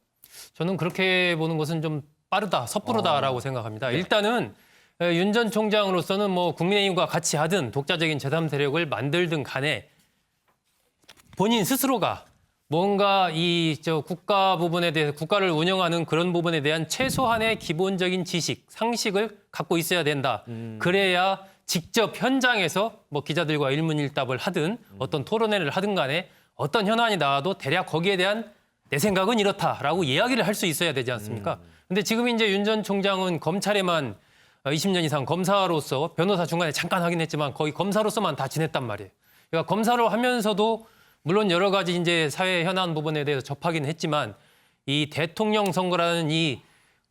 저는 그렇게 보는 것은 좀 빠르다, 섣부르다라고 생각합니다. 네. 일단은 윤 전 총장으로서는 뭐 국민의힘과 같이 하든 독자적인 제3세력을 만들든 간에 본인 스스로가 뭔가 이 국가 부분에 대해서 국가를 운영하는 그런 부분에 대한 최소한의 기본적인 지식, 상식을 갖고 있어야 된다. 그래야 직접 현장에서 뭐 기자들과 일문일답을 하든 어떤 토론회를 하든 간에 어떤 현안이 나와도 대략 거기에 대한 내 생각은 이렇다라고 이야기를 할 수 있어야 되지 않습니까? 근데 지금 이제 윤 전 총장은 검찰에만 20년 이상 검사로서 변호사 중간에 잠깐 하긴 했지만 거의 검사로서만 다 지냈단 말이에요. 그러니까 검사로 하면서도 물론 여러 가지 이제 사회 현안 부분에 대해서 접하긴 했지만 이 대통령 선거라는 이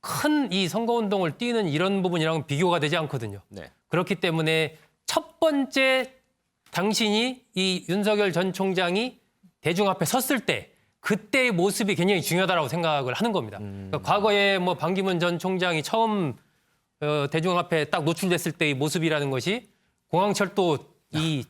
큰 이 선거운동을 뛰는 이런 부분이랑 비교가 되지 않거든요. 네. 그렇기 때문에 첫 번째 당신이 이 윤석열 전 총장이 대중 앞에 섰을 때 그때의 모습이 굉장히 중요하다고 생각을 하는 겁니다. 그러니까 과거에 뭐 반기문 전 총장이 처음 대중 앞에 딱 노출됐을 때의 모습이라는 것이 공항철도 이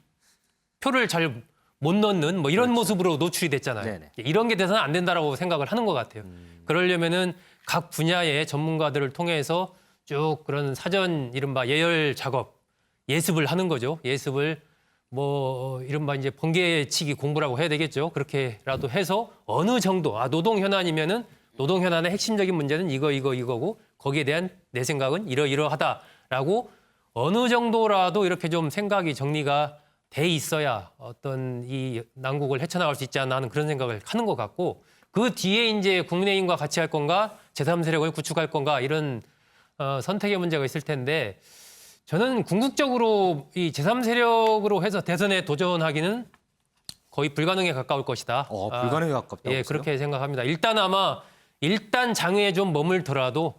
표를 잘 못 넣는 뭐 이런 모습으로 노출이 됐잖아요. 네네. 이런 게 돼서는 안 된다라고 생각을 하는 것 같아요. 그러려면은 각 분야의 전문가들을 통해서 쭉 그런 사전 이른바 예열 작업, 예습을 하는 거죠. 예습을 뭐 이른바 이제 번개치기 공부라고 해야 되겠죠. 그렇게라도 해서 어느 정도 노동 현안이면은 노동 현안의 핵심적인 문제는 이거고 거기에 대한 내 생각은 이러이러하다라고 어느 정도라도 이렇게 좀 생각이 정리가 돼 있어야 어떤 이 난국을 헤쳐나갈 수 있지 않나 하는 그런 생각을 하는 것 같고 그 뒤에 이제 국민의힘과 같이 할 건가 제3세력을 구축할 건가 이런 선택의 문제가 있을 텐데 저는 궁극적으로 이 제3세력으로 해서 대선에 도전하기는 거의 불가능에 가까울 것이다. 불가능에 가깝다고 예, 보세요? 그렇게 생각합니다. 일단 장외에 좀 머물더라도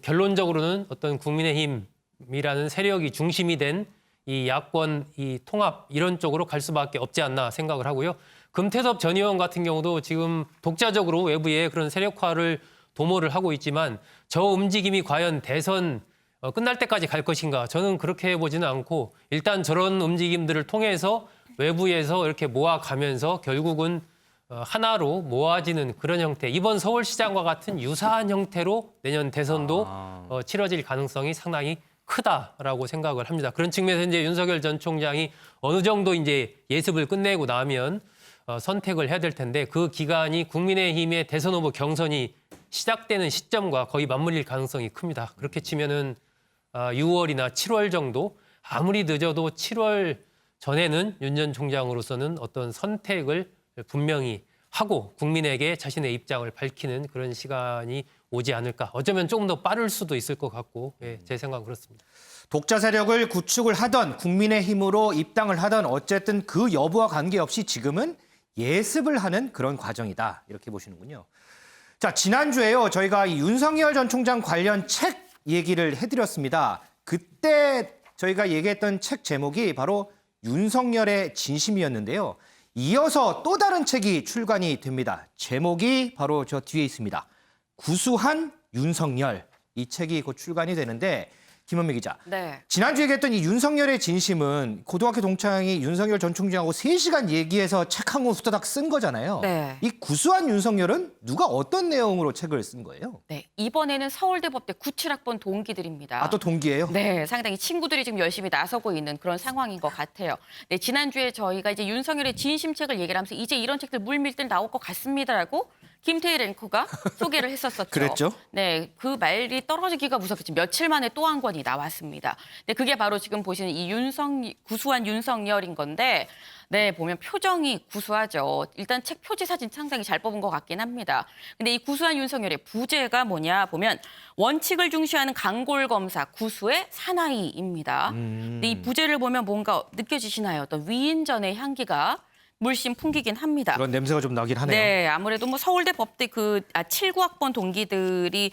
결론적으로는 어떤 국민의힘이라는 세력이 중심이 된 이 야권, 이 통합 이런 쪽으로 갈 수밖에 없지 않나 생각을 하고요. 금태섭 전 의원 같은 경우도 지금 독자적으로 외부에 그런 세력화를 도모를 하고 있지만 저 움직임이 과연 대선 끝날 때까지 갈 것인가 저는 그렇게 보지는 않고 일단 저런 움직임들을 통해서 외부에서 이렇게 모아가면서 결국은 하나로 모아지는 그런 형태 이번 서울시장과 같은 유사한 형태로 내년 대선도 치러질 가능성이 상당히 크다라고 생각을 합니다. 그런 측면에서 이제 윤석열 전 총장이 어느 정도 이제 예습을 끝내고 나면 선택을 해야 될 텐데 그 기간이 국민의힘의 대선 후보 경선이 시작되는 시점과 거의 맞물릴 가능성이 큽니다. 그렇게 치면은 6월이나 7월 정도 아무리 늦어도 7월 전에는 윤 전 총장으로서는 어떤 선택을 분명히 하고 국민에게 자신의 입장을 밝히는 그런 시간이 오지 않을까. 어쩌면 조금 더 빠를 수도 있을 것 같고 제 생각은 그렇습니다. 독자 세력을 구축을 하던 국민의힘으로 입당을 하던 어쨌든 그 여부와 관계없이 지금은 예습을 하는 그런 과정이다. 이렇게 보시는군요. 자, 지난주에요. 저희가 이 윤석열 전 총장 관련 책 얘기를 해드렸습니다. 그때 저희가 얘기했던 책 제목이 바로 윤석열의 진심이었는데요. 이어서 또 다른 책이 출간이 됩니다. 제목이 바로 저 뒤에 있습니다. 구수한 윤석열. 이 책이 곧 출간이 되는데 김원미 기자. 네. 지난주에 얘기했던 이 윤석열의 진심은 고등학교 동창이 윤석열 전 총장하고 3시간 얘기해서 책 한 권 후다닥 쓴 거잖아요. 네. 이 구수한 윤석열은 누가 어떤 내용으로 책을 쓴 거예요? 네, 이번에는 서울대 법대 97학번 동기들입니다. 또 동기예요? 네, 상당히 친구들이 지금 열심히 나서고 있는 그런 상황인 것 같아요. 네, 지난주에 저희가 이제 윤석열의 진심책을 얘기를 하면서 이제 이런 책들 물밀들 나올 것 같습니다라고 김태희 랭커가 소개를 했었었죠. 그랬죠? 네, 그 말이 떨어지기가 무섭겠지. 며칠 만에 또 한 권이 나왔습니다. 네, 그게 바로 지금 보시는 이 구수한 윤석열인 건데 네, 보면 표정이 구수하죠. 일단 책 표지 사진 상당히 잘 뽑은 것 같긴 합니다. 근데 이 구수한 윤석열의 부제가 뭐냐 보면 원칙을 중시하는 강골 검사 구수의 사나이입니다. 근데 이 부제를 보면 뭔가 느껴지시나요? 어떤 위인전의 향기가 물씬 풍기긴 합니다. 그런 냄새가 좀 나긴 하네요. 네, 아무래도 뭐 서울대 법대 79학번 동기들이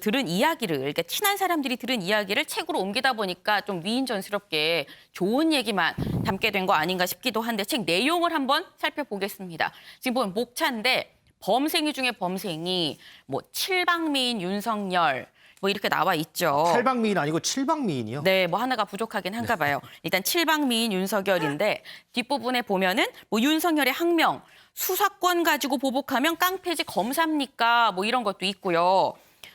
들은 이야기를, 그러니까 친한 사람들이 들은 이야기를 책으로 옮기다 보니까 좀 위인전스럽게 좋은 얘기만 담게 된 거 아닌가 싶기도 한데 책 내용을 한번 살펴보겠습니다. 지금 보면 목차인데 범생이 중에 범생이 뭐 칠방미인 윤석열 뭐 이렇게 나와 있죠. 8방미인 아니고 7방미인이요? 네, 뭐 하나가 부족하긴 한가 봐요. 일단 7방미인 윤석열인데 뒷부분에 보면은 뭐 윤석열의 항명, 수사권 가지고 보복하면 깡패지 검사입니까? 뭐 이런 것도 있고요.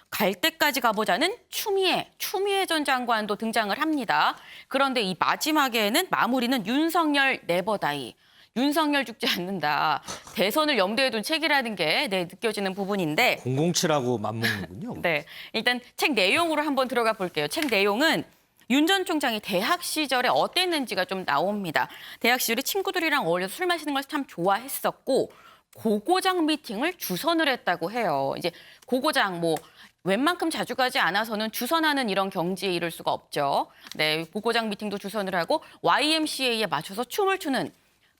갈 때까지 가보자는 추미애 전 장관도 등장을 합니다. 그런데 이 마지막에는 마무리는 윤석열 네버다이. 윤석열 죽지 않는다. 대선을 염두에 둔 책이라는 게 느껴지는 부분인데 007하고 맞먹는군요. 네, 일단 책 내용으로 한번 들어가 볼게요. 책 내용은 윤 전 총장이 대학 시절에 어땠는지가 좀 나옵니다. 대학 시절에 친구들이랑 어울려서 술 마시는 걸 참 좋아했었고 고고장 미팅을 주선을 했다고 해요. 이제 고고장 뭐 웬만큼 자주 가지 않아서는 주선하는 이런 경지에 이를 수가 없죠. 네, 고고장 미팅도 주선을 하고 YMCA에 맞춰서 춤을 추는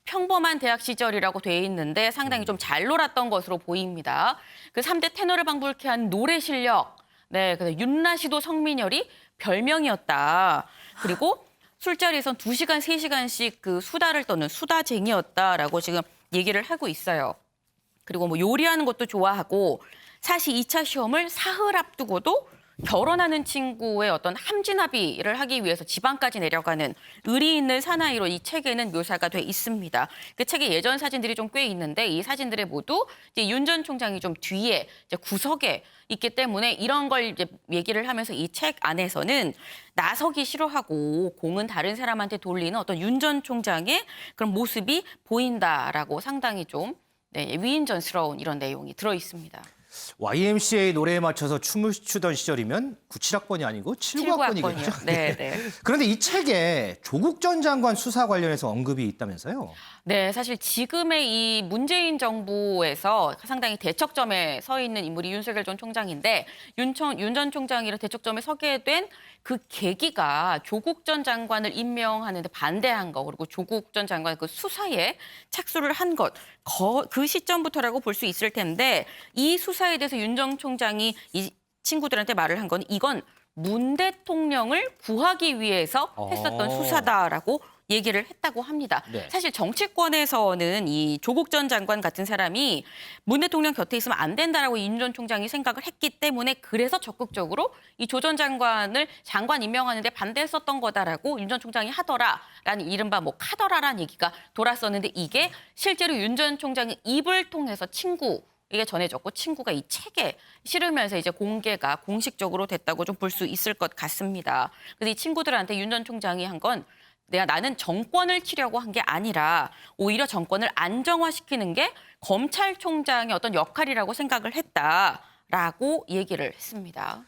평범한 대학 시절이라고 돼 있는데 상당히 좀 잘 놀았던 것으로 보입니다. 그 3대 테너를 방불케 한 노래 실력. 네, 그래서 윤라시도 성민열이 별명이었다. 그리고 술자리에선 2시간, 3시간씩 그 수다를 떠는 수다쟁이였다라고 지금 얘기를 하고 있어요. 그리고 뭐 요리하는 것도 좋아하고 사실 2차 시험을 사흘 앞두고도 결혼하는 친구의 어떤 함진합의를 하기 위해서 지방까지 내려가는 의리 있는 사나이로 이 책에는 묘사가 돼 있습니다. 그 책에 예전 사진들이 좀 꽤 있는데 이 사진들에 모두 이제 윤 전 총장이 좀 뒤에 이제 구석에 있기 때문에 이런 걸 이제 얘기를 하면서 이 책 안에서는 나서기 싫어하고 공은 다른 사람한테 돌리는 어떤 윤 전 총장의 그런 모습이 보인다라고 상당히 좀 위인전스러운 이런 내용이 들어 있습니다. YMCA 노래에 맞춰서 춤을 추던 시절이면 97학번이 아니고 79학번이겠죠. 네, 네. 그런데 이 책에 조국 전 장관 수사 관련해서 언급이 있다면서요? 네, 사실 지금의 이 문재인 정부에서 상당히 대척점에 서 있는 인물이 윤석열 전 총장인데 윤 전 총장이 이런 대척점에 서게 된 그 계기가 조국 전 장관을 임명하는 데 반대한 거 그리고 조국 전 장관 그 수사에 착수를 한 것 그 시점부터라고 볼 수 있을 텐데 이 수사에 대해서 윤 전 총장이 이 친구들한테 말을 한 건 이건 문 대통령을 구하기 위해서 했었던 수사다라고 얘기를 했다고 합니다. 네. 사실 정치권에서는 이 조국 전 장관 같은 사람이 문 대통령 곁에 있으면 안 된다라고 윤 전 총장이 생각을 했기 때문에 그래서 적극적으로 이 조 전 장관을 장관 임명하는데 반대했었던 거다라고 윤 전 총장이 하더라라는 이른바 뭐 카더라라는 얘기가 돌았었는데 이게 실제로 윤 전 총장의 입을 통해서 이게 전해졌고 친구가 이 책에 실으면서 이제 공개가 공식적으로 됐다고 좀 볼 수 있을 것 같습니다. 그래서 이 친구들한테 윤 전 총장이 한 건 나는 정권을 치려고 한 게 아니라 오히려 정권을 안정화시키는 게 검찰총장의 어떤 역할이라고 생각을 했다라고 얘기를 했습니다.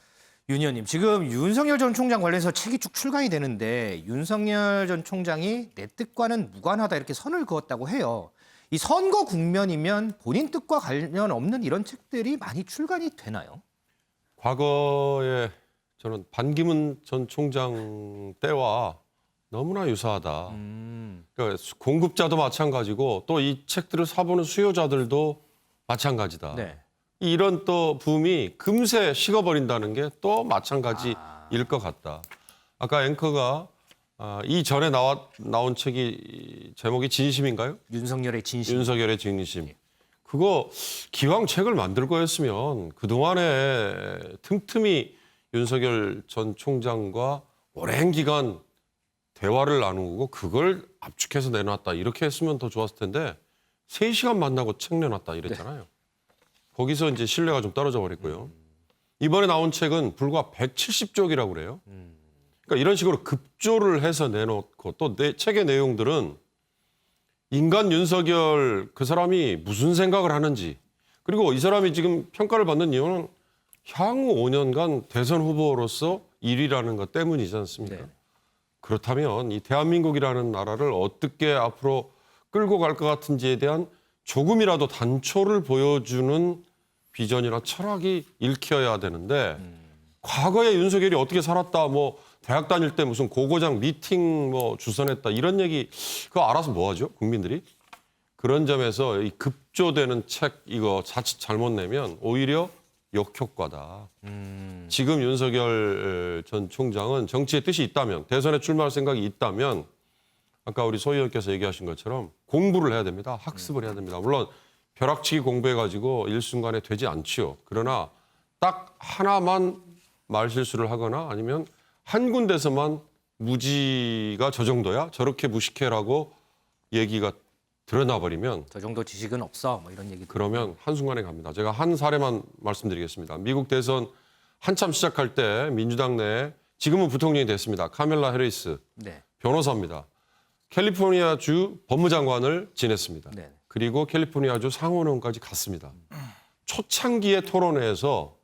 윤 의원님, 지금 윤석열 전 총장 관련해서 책이 쭉 출간이 되는데 윤석열 전 총장이 내 뜻과는 무관하다 이렇게 선을 그었다고 해요. 이 선거 국면이면 본인 뜻과 관련 없는 이런 책들이 많이 출간이 되나요? 과거에 저는 반기문 전 총장 때와 너무나 유사하다. 그러니까 공급자도 마찬가지고 또 이 책들을 사보는 수요자들도 마찬가지다. 네. 이런 또 붐이 금세 식어버린다는 게 또 마찬가지일 것 같다. 아까 앵커가 이전에 나온 책이 제목이 진심인가요? 윤석열의 진심. 윤석열의 진심. 그거 기왕 책을 만들 거였으면 그동안에 틈틈이 윤석열 전 총장과 오랜 기간 대화를 나누고 그걸 압축해서 내놨다. 이렇게 했으면 더 좋았을 텐데 3시간 만나고 책 내놨다 이랬잖아요. 네. 거기서 이제 신뢰가 좀 떨어져 버렸고요. 이번에 나온 책은 불과 170쪽이라고 그래요. 그러니까 이런 식으로 급조를 해서 내놓고 또 책의 내용들은 인간 윤석열 그 사람이 무슨 생각을 하는지 그리고 이 사람이 지금 평가를 받는 이유는 향후 5년간 대선 후보로서 1위라는 것 때문이지 않습니까? 네. 그렇다면 이 대한민국이라는 나라를 어떻게 앞으로 끌고 갈 것 같은지에 대한 조금이라도 단초를 보여주는 비전이나 철학이 읽혀야 되는데 과거에 윤석열이 어떻게 살았다 뭐 대학 다닐 때 무슨 고고장 미팅 뭐 주선했다 이런 얘기 그거 알아서 뭐 하죠 국민들이? 그런 점에서 이 급조되는 책 이거 자칫 잘못 내면 오히려 역효과다. 지금 윤석열 전 총장은 정치의 뜻이 있다면 대선에 출마할 생각이 있다면 아까 우리 소 의원께서 얘기하신 것처럼 공부를 해야 됩니다. 학습을 해야 됩니다. 물론 벼락치기 공부해가지고 일순간에 되지 않지요. 그러나 딱 하나만 말실수를 하거나 아니면 한 군데서만 무지가 저 정도야? 저렇게 무식해라고 얘기가 드러나 버리면 저 정도 지식은 없어 뭐 이런 얘기 그러면 한순간에 갑니다. 제가 한 사례만 말씀드리겠습니다. 미국 대선 한참 시작할 때 민주당 내에 지금은 부통령이 됐습니다. 카멜라 해리스 네. 변호사입니다. 캘리포니아주 법무장관을 지냈습니다. 네. 그리고 캘리포니아주 상원의원까지 갔습니다. 초창기의 토론회에서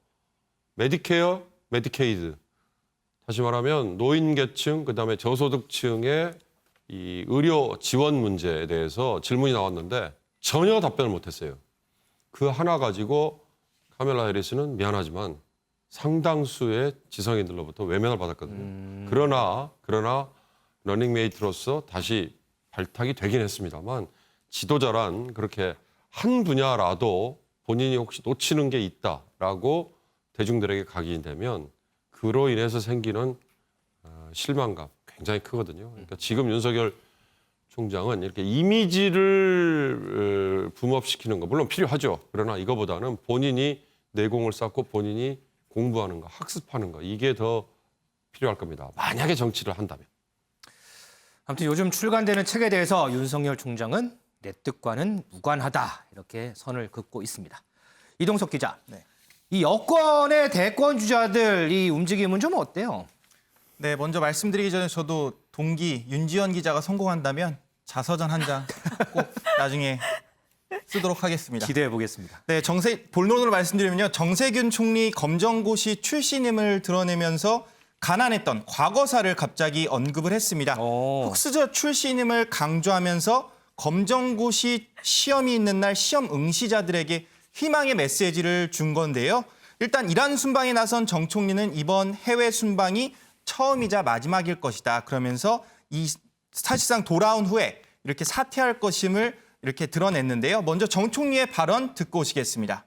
메디케어, 메디케이드 다시 말하면 노인계층 그다음에 저소득층의 이 의료 지원 문제에 대해서 질문이 나왔는데 전혀 답변을 못했어요. 그 하나 가지고 카멜라 해리스는 미안하지만 상당수의 지성인들로부터 외면을 받았거든요. 그러나 러닝메이트로서 다시 발탁이 되긴 했습니다만 지도자란 그렇게 한 분야라도 본인이 혹시 놓치는 게 있다라고 대중들에게 각인되면 그로 인해서 생기는 실망감 굉장히 크거든요. 그러니까 지금 윤석열 총장은 이렇게 이미지를 붐업시키는 거 물론 필요하죠. 그러나 이거보다는 본인이 내공을 쌓고 본인이 공부하는 거, 학습하는 거 이게 더 필요할 겁니다. 만약에 정치를 한다면. 아무튼 요즘 출간되는 책에 대해서 윤석열 총장은 내 뜻과는 무관하다 이렇게 선을 긋고 있습니다. 이동석 기자, 이 여권의 대권 주자들 이 움직임은 좀 어때요? 네, 먼저 말씀드리기 전에 저도 동기 윤지연 기자가 성공한다면 자서전 한 장 꼭 나중에 쓰도록 하겠습니다. 기대해 보겠습니다. 네, 본론으로 말씀드리면요. 정세균 총리 검정고시 출신임을 드러내면서 가난했던 과거사를 갑자기 언급을 했습니다. 흑수저 출신임을 강조하면서 검정고시 시험이 있는 날 시험 응시자들에게 희망의 메시지를 준 건데요. 일단 이란 순방에 나선 정 총리는 이번 해외 순방이 처음이자 마지막일 것이다. 그러면서 이 사실상 돌아온 후에 이렇게 사퇴할 것임을 이렇게 드러냈는데요. 먼저 정 총리의 발언 듣고 오시겠습니다.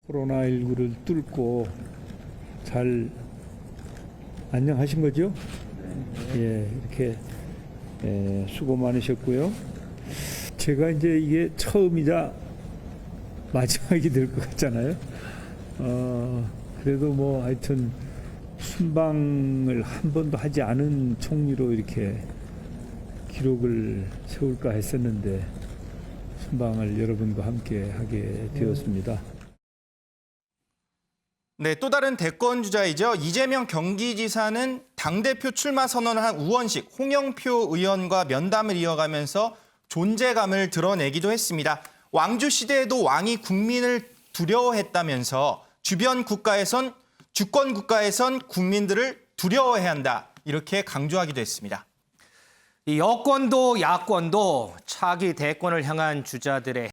코로나19를 뚫고 잘 안녕하신 거죠? 예, 이렇게 수고 많으셨고요. 제가 이제 이게 처음이자 마지막이 될 것 같잖아요. 그래도 뭐 하여튼 순방을 한 번도 하지 않은 총리로 이렇게 기록을 세울까 했었는데 순방을 여러분과 함께 하게 되었습니다. 네, 또 다른 대권 주자이죠. 이재명 경기지사는 당대표 출마 선언을 한 우원식 홍영표 의원과 면담을 이어가면서 존재감을 드러내기도 했습니다. 왕조 시대에도 왕이 국민을 두려워했다면서 주변 국가에선 주권 국가에선 국민들을 두려워해야 한다. 이렇게 강조하기도 했습니다. 이 여권도 야권도 차기 대권을 향한 주자들의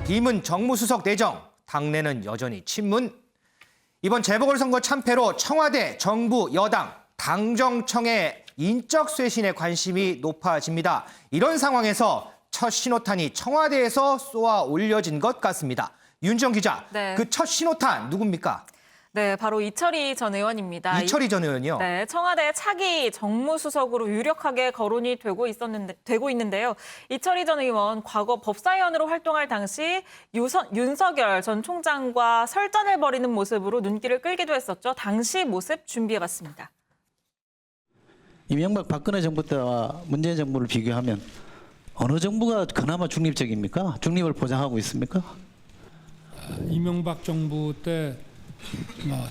비문 정무수석 내정, 당내는 여전히 친문. 이번 재보궐선거 참패로 청와대, 정부, 여당, 당정청의 인적 쇄신에 관심이 높아집니다. 이런 상황에서 첫 신호탄이 청와대에서 쏘아 올려진 것 같습니다. 윤정 기자, 그 첫 신호탄 누굽니까? 네, 바로 이철희 전 의원입니다. 이철희 전 의원이요? 네, 청와대 차기 정무수석으로 유력하게 거론이 되고 있는데요. 이철희 전 의원 과거 법사위원으로 활동할 당시 윤석열 전 총장과 설전을 벌이는 모습으로 눈길을 끌기도 했었죠. 당시 모습 준비해봤습니다. 이명박 박근혜 정부 때와 문재인 정부를 비교하면 어느 정부가 그나마 중립적입니까? 중립을 보장하고 있습니까? 이명박 정부 때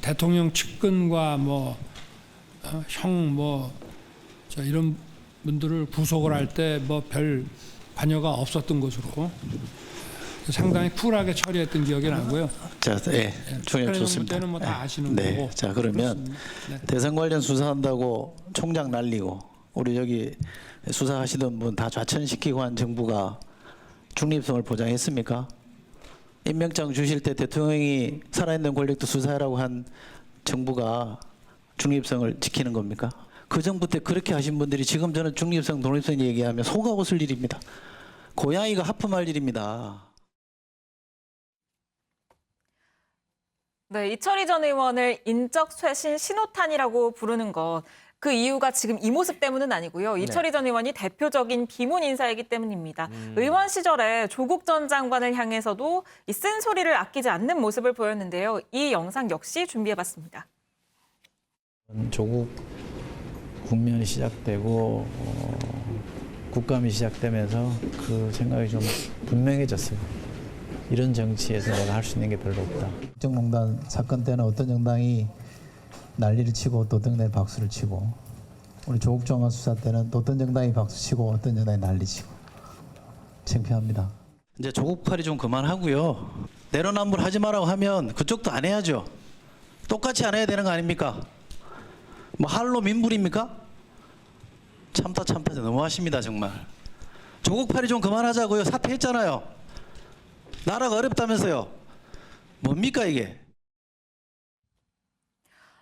대통령 측근과 이런 분들을 구속을 할 때 별 관여가 없었던 것으로 상당히 쿨하게 처리했던 기억이 나고요. 자, 총장 좋습니다. 때는 다 아시는 거고. 자, 그러면 대선 관련 수사한다고 총장 날리고 우리 여기 수사하시던 분 다 좌천시키고 한 정부가 중립성을 보장했습니까? 임명장 주실 때 대통령이 살아있는 권력도 수사하라고 한 정부가 중립성을 지키는 겁니까? 그 정부 때 그렇게 하신 분들이 지금 저는 중립성, 독립성 얘기하면 속아 웃을 일입니다. 고양이가 하품할 일입니다. 네, 이철희 전 의원을 인적 쇄신 신호탄이라고 부르는 것. 그 이유가 지금 이 모습 때문은 아니고요. 이철희 전 의원이 대표적인 비문 인사이기 때문입니다. 의원 시절에 조국 전 장관을 향해서도 이 쓴소리를 아끼지 않는 모습을 보였는데요. 이 영상 역시 준비해봤습니다. 조국 국면이 시작되고 국감이 시작되면서 그 생각이 좀 분명해졌어요. 이런 정치에서 내가 할 수 있는 게 별로 없다. 국정농단 사건 때는 어떤 정당이 난리를 치고 또 어떤 정당이 박수를 치고 우리 조국 장관 수사 때는 또 어떤 정당이 박수치고 어떤 정당이 난리치고 창피합니다. 이제 조국팔이 좀 그만하고요. 내로남불 하지 말라고 하면 그쪽도 안 해야죠. 똑같이 안 해야 되는 거 아닙니까? 할로 민불입니까? 참다 너무하십니다 정말. 조국팔이 좀 그만하자고요. 사퇴했잖아요. 나라가 어렵다면서요. 뭡니까 이게?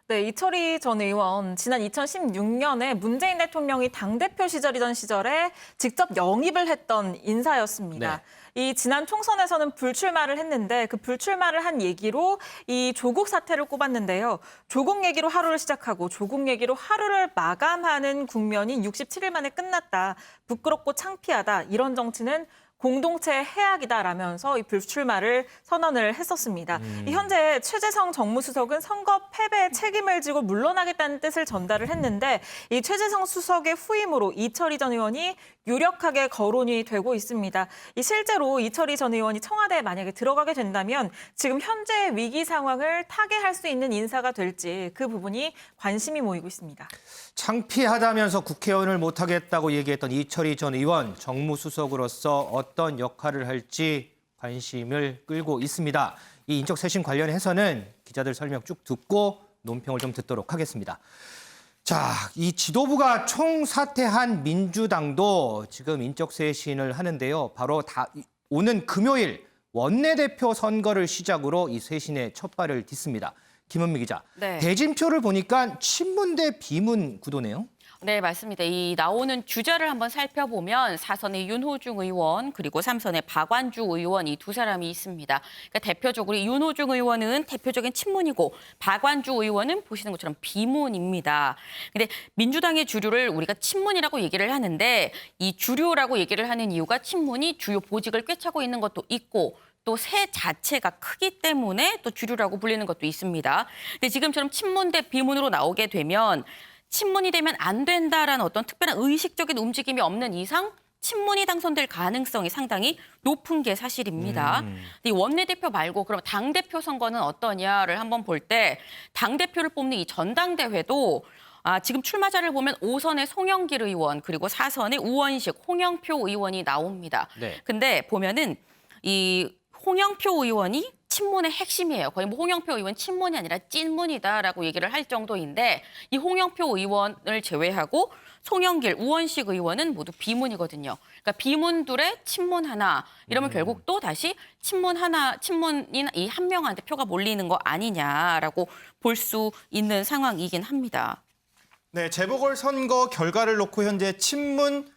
네, 이철희 전 의원 지난 2016년에 문재인 대통령이 당대표 시절이던 시절에 직접 영입을 했던 인사였습니다. 이 지난 총선에서는 불출마를 했는데 그 불출마를 한 얘기로 이 조국 사태를 꼽았는데요. 조국 얘기로 하루를 시작하고 조국 얘기로 하루를 마감하는 국면이 67일 만에 끝났다. 부끄럽고 창피하다. 이런 정치는 공동체 해악이다라면서 이 불출마를 선언을 했었습니다. 이 현재 최재성 정무수석은 선거 패배의 책임을 지고 물러나겠다는 뜻을 전달을 했는데 이 최재성 수석의 후임으로 이철희 전 의원이 유력하게 거론이 되고 있습니다. 이 실제로 이철희 전 의원이 청와대에 만약에 들어가게 된다면 지금 현재 위기 상황을 타개할 수 있는 인사가 될지 그 부분이 관심이 모이고 있습니다. 창피하다면서 국회의원을 못하겠다고 얘기했던 이철희 전 의원, 정무수석으로서 어떤 역할을 할지 관심을 끌고 있습니다. 이 인적 쇄신 관련해서는 기자들 설명 쭉 듣고 논평을 좀 듣도록 하겠습니다. 자, 이 지도부가 총사퇴한 민주당도 지금 인적 쇄신을 하는데요. 바로 오는 금요일 원내대표 선거를 시작으로 이 쇄신의 첫 발을 딛습니다. 김은미 기자, 네. 대진표를 보니까 친문 대 비문 구도네요. 네, 맞습니다. 이 나오는 주자를 한번 살펴보면 4선의 윤호중 의원 그리고 3선의 박완주 의원 이 두 사람이 있습니다. 그러니까 대표적으로 윤호중 의원은 대표적인 친문이고 박완주 의원은 보시는 것처럼 비문입니다. 근데 민주당의 주류를 우리가 친문이라고 얘기를 하는데 이 주류라고 얘기를 하는 이유가 친문이 주요 보직을 꿰차고 있는 것도 있고 또 새 자체가 크기 때문에 또 주류라고 불리는 것도 있습니다. 근데 지금처럼 친문 대 비문으로 나오게 되면 친문이 되면 안 된다라는 어떤 특별한 의식적인 움직임이 없는 이상 친문이 당선될 가능성이 상당히 높은 게 사실입니다. 근데 이 원내대표 말고 그럼 당대표 선거는 어떠냐를 한번 볼 때 당대표를 뽑는 이 전당대회도 지금 출마자를 보면 5선의 송영길 의원 그리고 4선의 우원식, 홍영표 의원이 나옵니다. 네. 근데 보면은 이 홍영표 의원이 친문의 핵심이에요. 거의 뭐 홍영표 의원 친문이 아니라 찐문이다라고 얘기를 할 정도인데 이 홍영표 의원을 제외하고 송영길, 우원식 의원은 모두 비문이거든요. 그러니까 비문둘의 친문 하나 이러면 결국 또 다시 친문인 이 한 명한테 표가 몰리는 거 아니냐라고 볼 수 있는 상황이긴 합니다. 네, 재보궐선거 결과를 놓고 현재 친문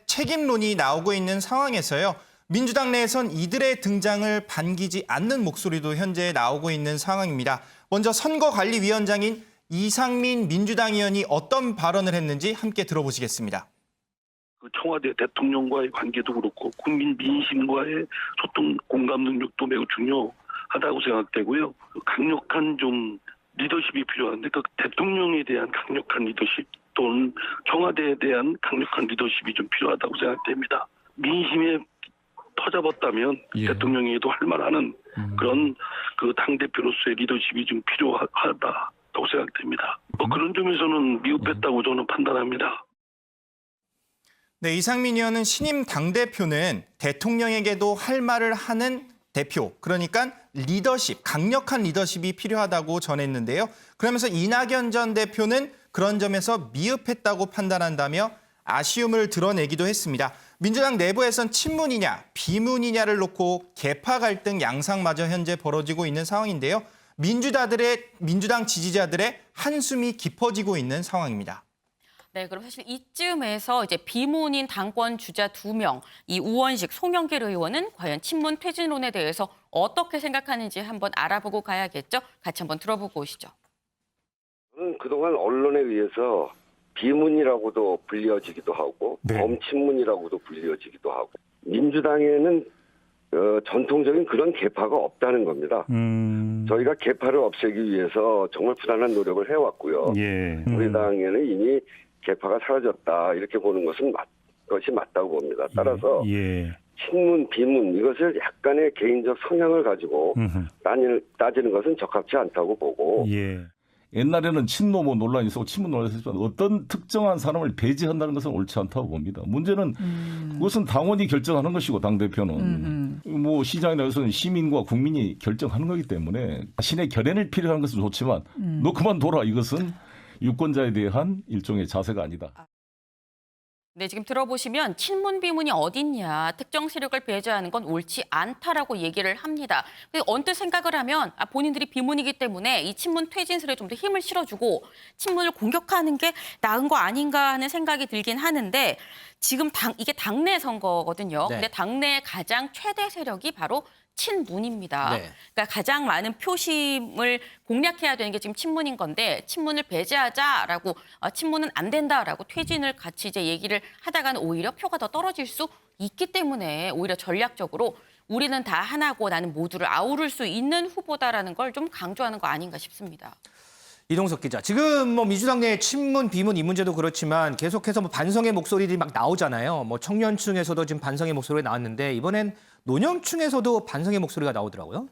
책임론이 나오고 있는 상황에서요. 민주당 내에선 이들의 등장을 반기지 않는 목소리도 현재 나오고 있는 상황입니다. 먼저 선거관리위원장인 이상민 민주당 의원이 어떤 발언을 했는지 함께 들어보시겠습니다. 청와대 대통령과의 관계도 그렇고 국민 민심과의 소통 공감 능력도 매우 중요하다고 생각되고요. 강력한 좀 리더십이 필요한데 그 대통령에 대한 강력한 리더십 또는 청와대에 대한 강력한 리더십이 좀 필요하다고 생각됩니다. 민심에 터잡았다면 대통령에게도 할 만하는 그런 그 당대표로서의 리더십이 좀 필요하다고 생각됩니다. 그런 점에서는 미흡했다고 저는 판단합니다. 네, 이상민 의원은 신임 당대표는 대통령에게도 할 말을 하는 대표, 그러니까 리더십, 강력한 리더십이 필요하다고 전했는데요. 그러면서 이낙연 전 대표는 그런 점에서 미흡했다고 판단한다며 아쉬움을 드러내기도 했습니다. 민주당 내부에선 친문이냐 비문이냐를 놓고 계파 갈등 양상마저 현재 벌어지고 있는 상황인데요. 민주당 지지자들의 한숨이 깊어지고 있는 상황입니다. 네, 그럼 사실 이쯤에서 이제 비문인 당권 주자 2명, 이 우원식, 송영길 의원은 과연 친문 퇴진론에 대해서 어떻게 생각하는지 한번 알아보고 가야겠죠. 같이 한번 들어보고 오시죠. 저는 그동안 언론에 의해서 비문이라고도 불리어지기도 하고 범친문이라고도 불리어지기도 하고 민주당에는 전통적인 그런 계파가 없다는 겁니다. 저희가 계파를 없애기 위해서 정말 부단한 노력을 해왔고요. 우리 당에는 이미 계파가 사라졌다 이렇게 보는 것은 것이 맞다고 봅니다. 따라서 친문, 비문 이것을 약간의 개인적 성향을 가지고 따지는 것은 적합치 않다고 보고 옛날에는 친노모 논란이 있었고 친문 논란이 있었지만 어떤 특정한 사람을 배제한다는 것은 옳지 않다고 봅니다. 문제는 그것은 당원이 결정하는 것이고 당대표는 뭐 시장에 나가서는 시민과 국민이 결정하는 거기 때문에 자신의 결연을 필요한 것은 좋지만 너 그만둬라 이것은 유권자에 대한 일종의 자세가 아니다. 네, 지금 들어보시면 친문 비문이 어딨냐, 특정 세력을 배제하는 건 옳지 않다라고 얘기를 합니다. 언뜻 생각을 하면 본인들이 비문이기 때문에 이 친문 퇴진설에 좀 더 힘을 실어주고 친문을 공격하는 게 나은 거 아닌가 하는 생각이 들긴 하는데 지금 이게 당내 선거거든요. 네. 근데 당내 가장 최대 세력이 바로 친문입니다. 네. 그러니까 가장 많은 표심을 공략해야 되는 게 지금 친문인 건데 친문을 배제하자라고 친문은 안 된다라고 퇴진을 같이 이제 얘기를 하다가는 오히려 표가 더 떨어질 수 있기 때문에 오히려 전략적으로 우리는 다 하나고 나는 모두를 아우를 수 있는 후보다라는 걸 좀 강조하는 거 아닌가 싶습니다. 이동석 기자, 지금 뭐 민주당 내 친문, 비문 이 문제도 그렇지만 계속해서 뭐 반성의 목소리들이 막 나오잖아요. 뭐 청년층에서도 지금 반성의 목소리가 나왔는데 이번엔 노년층에서도 반성의 목소리가 나오더라고요.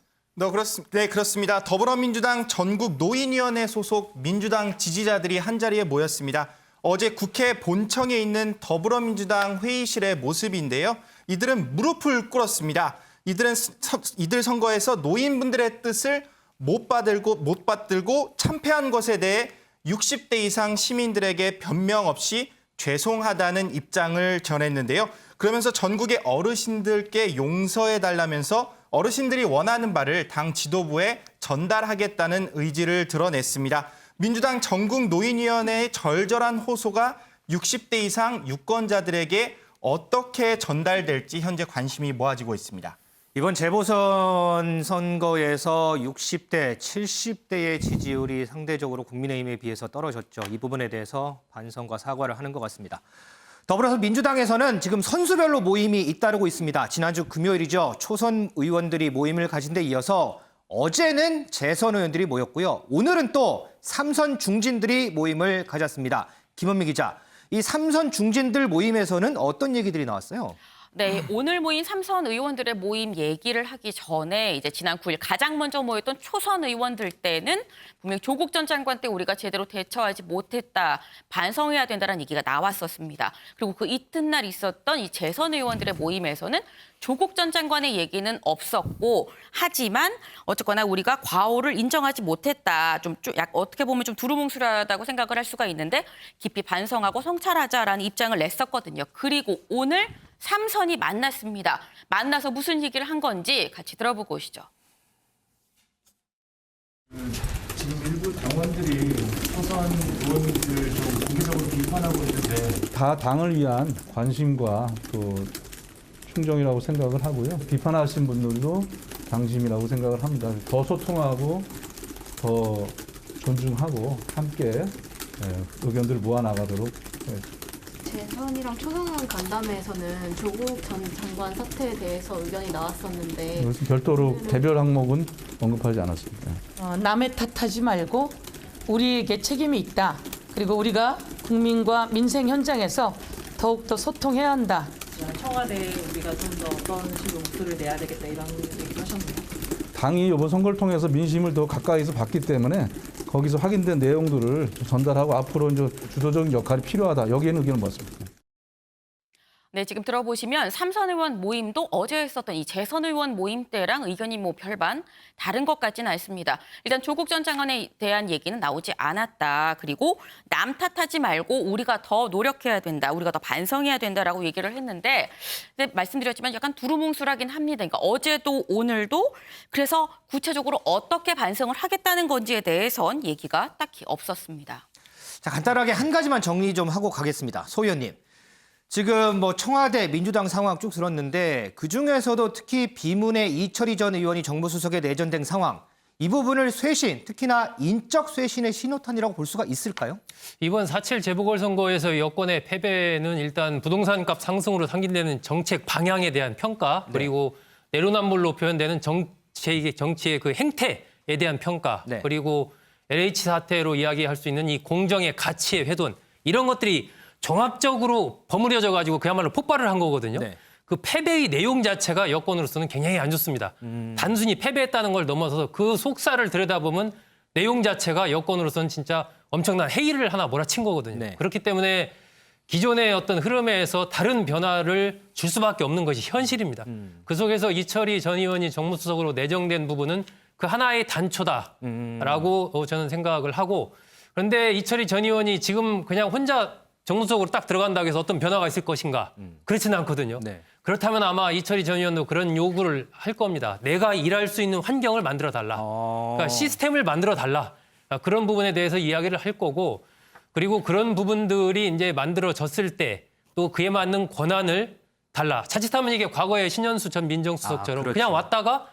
네, 그렇습니다. 더불어민주당 전국 노인위원회 소속 민주당 지지자들이 한자리에 모였습니다. 어제 국회 본청에 있는 더불어민주당 회의실의 모습인데요. 이들은 무릎을 꿇었습니다. 이들 선거에서 노인분들의 뜻을 못 받들고 참패한 것에 대해 60대 이상 시민들에게 변명 없이 죄송하다는 입장을 전했는데요. 그러면서 전국의 어르신들께 용서해달라면서 어르신들이 원하는 바를 당 지도부에 전달하겠다는 의지를 드러냈습니다. 민주당 전국 노인위원회의 절절한 호소가 60대 이상 유권자들에게 어떻게 전달될지 현재 관심이 모아지고 있습니다. 이번 재보선 선거에서 60대, 70대의 지지율이 상대적으로 국민의힘에 비해서 떨어졌죠. 이 부분에 대해서 반성과 사과를 하는 것 같습니다. 더불어서 민주당에서는 지금 선수별로 모임이 잇따르고 있습니다. 지난주 금요일이죠. 초선 의원들이 모임을 가진 데 이어서 어제는 재선 의원들이 모였고요. 오늘은 또 삼선 중진들이 모임을 가졌습니다. 김원미 기자, 이 삼선 중진들 모임에서는 어떤 얘기들이 나왔어요? 네, 오늘 모인 삼선 의원들의 모임 얘기를 하기 전에 이제 지난 9일 가장 먼저 모였던 초선 의원들 때는 분명히 조국 전 장관 때 우리가 제대로 대처하지 못했다, 반성해야 된다는 얘기가 나왔었습니다. 그리고 그 이튿날 있었던 이 재선 의원들의 모임에서는 조국 전 장관의 얘기는 없었고, 하지만 어쨌거나 우리가 과오를 인정하지 못했다. 어떻게 보면 좀 두루뭉술하다고 생각을 할 수가 있는데 깊이 반성하고 성찰하자라는 입장을 냈었거든요. 그리고 오늘 삼선이 만났습니다. 만나서 무슨 얘기를 한 건지 같이 들어보고 오시죠. 지금 일부 당원들이 초선 의원들 좀 공개적으로 비판하고 있는데 다 당을 위한 관심과 또 충정이라고 생각을 하고요. 비판하신 분들도 당심이라고 생각을 합니다. 더 소통하고 더 존중하고 함께 의견들을 모아나가도록 재선이랑 초선 간담회에서는 조국 전 장관 사태에 대해서 의견이 나왔었는데 별도로 개별 항목은 언급하지 않았습니다. 남의 탓하지 말고 우리에게 책임이 있다. 그리고 우리가 국민과 민생 현장에서 더욱더 소통해야 한다. 청와대에 우리가 좀 더 어떤 식으로 목소리를 내야 되겠다 이런 얘기를 하셨네요. 당이 이번 선거를 통해서 민심을 더 가까이서 봤기 때문에 거기서 확인된 내용들을 전달하고 앞으로 이제 주도적인 역할이 필요하다. 여기에는 의견을 모았습니다. 네, 지금 들어보시면 삼선 의원 모임도 어제 했었던 이 재선 의원 모임 때랑 의견이 뭐 별반 다른 것 같지는 않습니다. 일단 조국 전 장관에 대한 얘기는 나오지 않았다. 그리고 남 탓하지 말고 우리가 더 노력해야 된다. 우리가 더 반성해야 된다라고 얘기를 했는데 말씀드렸지만 약간 두루뭉술하긴 합니다. 그러니까 어제도 오늘도 그래서 구체적으로 어떻게 반성을 하겠다는 건지에 대해선 얘기가 딱히 없었습니다. 자, 간단하게 한 가지만 정리 좀 하고 가겠습니다. 소 의원님. 지금 뭐 청와대 민주당 상황 쭉 들었는데 그중에서도 특히 비문의 이철희 전 의원이 정무수석에 내전된 상황, 이 부분을 쇄신, 특히나 인적 쇄신의 신호탄이라고 볼 수가 있을까요? 이번 4.7 재보궐선거에서 여권의 패배는 일단 부동산값 상승으로 상징되는 정책 방향에 대한 평가, 그리고 내로남불로 표현되는 정치의 그 행태에 대한 평가, 그리고 LH 사태로 이야기할 수 있는 이 공정의 가치의 훼손, 이런 것들이 종합적으로 버무려져 가지고 그야말로 폭발을 한 거거든요. 그 패배의 내용 자체가 여권으로서는 굉장히 안 좋습니다. 단순히 패배했다는 걸 넘어서서 그 속살을 들여다보면 내용 자체가 여권으로서는 진짜 엄청난 해이를 하나 몰아친 거거든요. 그렇기 때문에 기존의 어떤 흐름에서 다른 변화를 줄 수밖에 없는 것이 현실입니다. 그 속에서 이철희 전 의원이 정무수석으로 내정된 부분은 그 하나의 단초다라고 저는 생각을 하고, 그런데 이철희 전 의원이 지금 그냥 혼자 정무적으로 딱 들어간다고 해서 어떤 변화가 있을 것인가? 그렇지는 않거든요. 네. 그렇다면 아마 이철희 전 의원도 그런 요구를 할 겁니다. 내가 일할 수 있는 환경을 만들어 달라. 그러니까 시스템을 만들어 달라. 그런 부분에 대해서 이야기를 할 거고, 그리고 그런 부분들이 이제 만들어졌을 때 또 그에 맞는 권한을 달라. 자칫하면 이게 과거에 신현수 전 민정수석처럼 그렇죠. 그냥 왔다가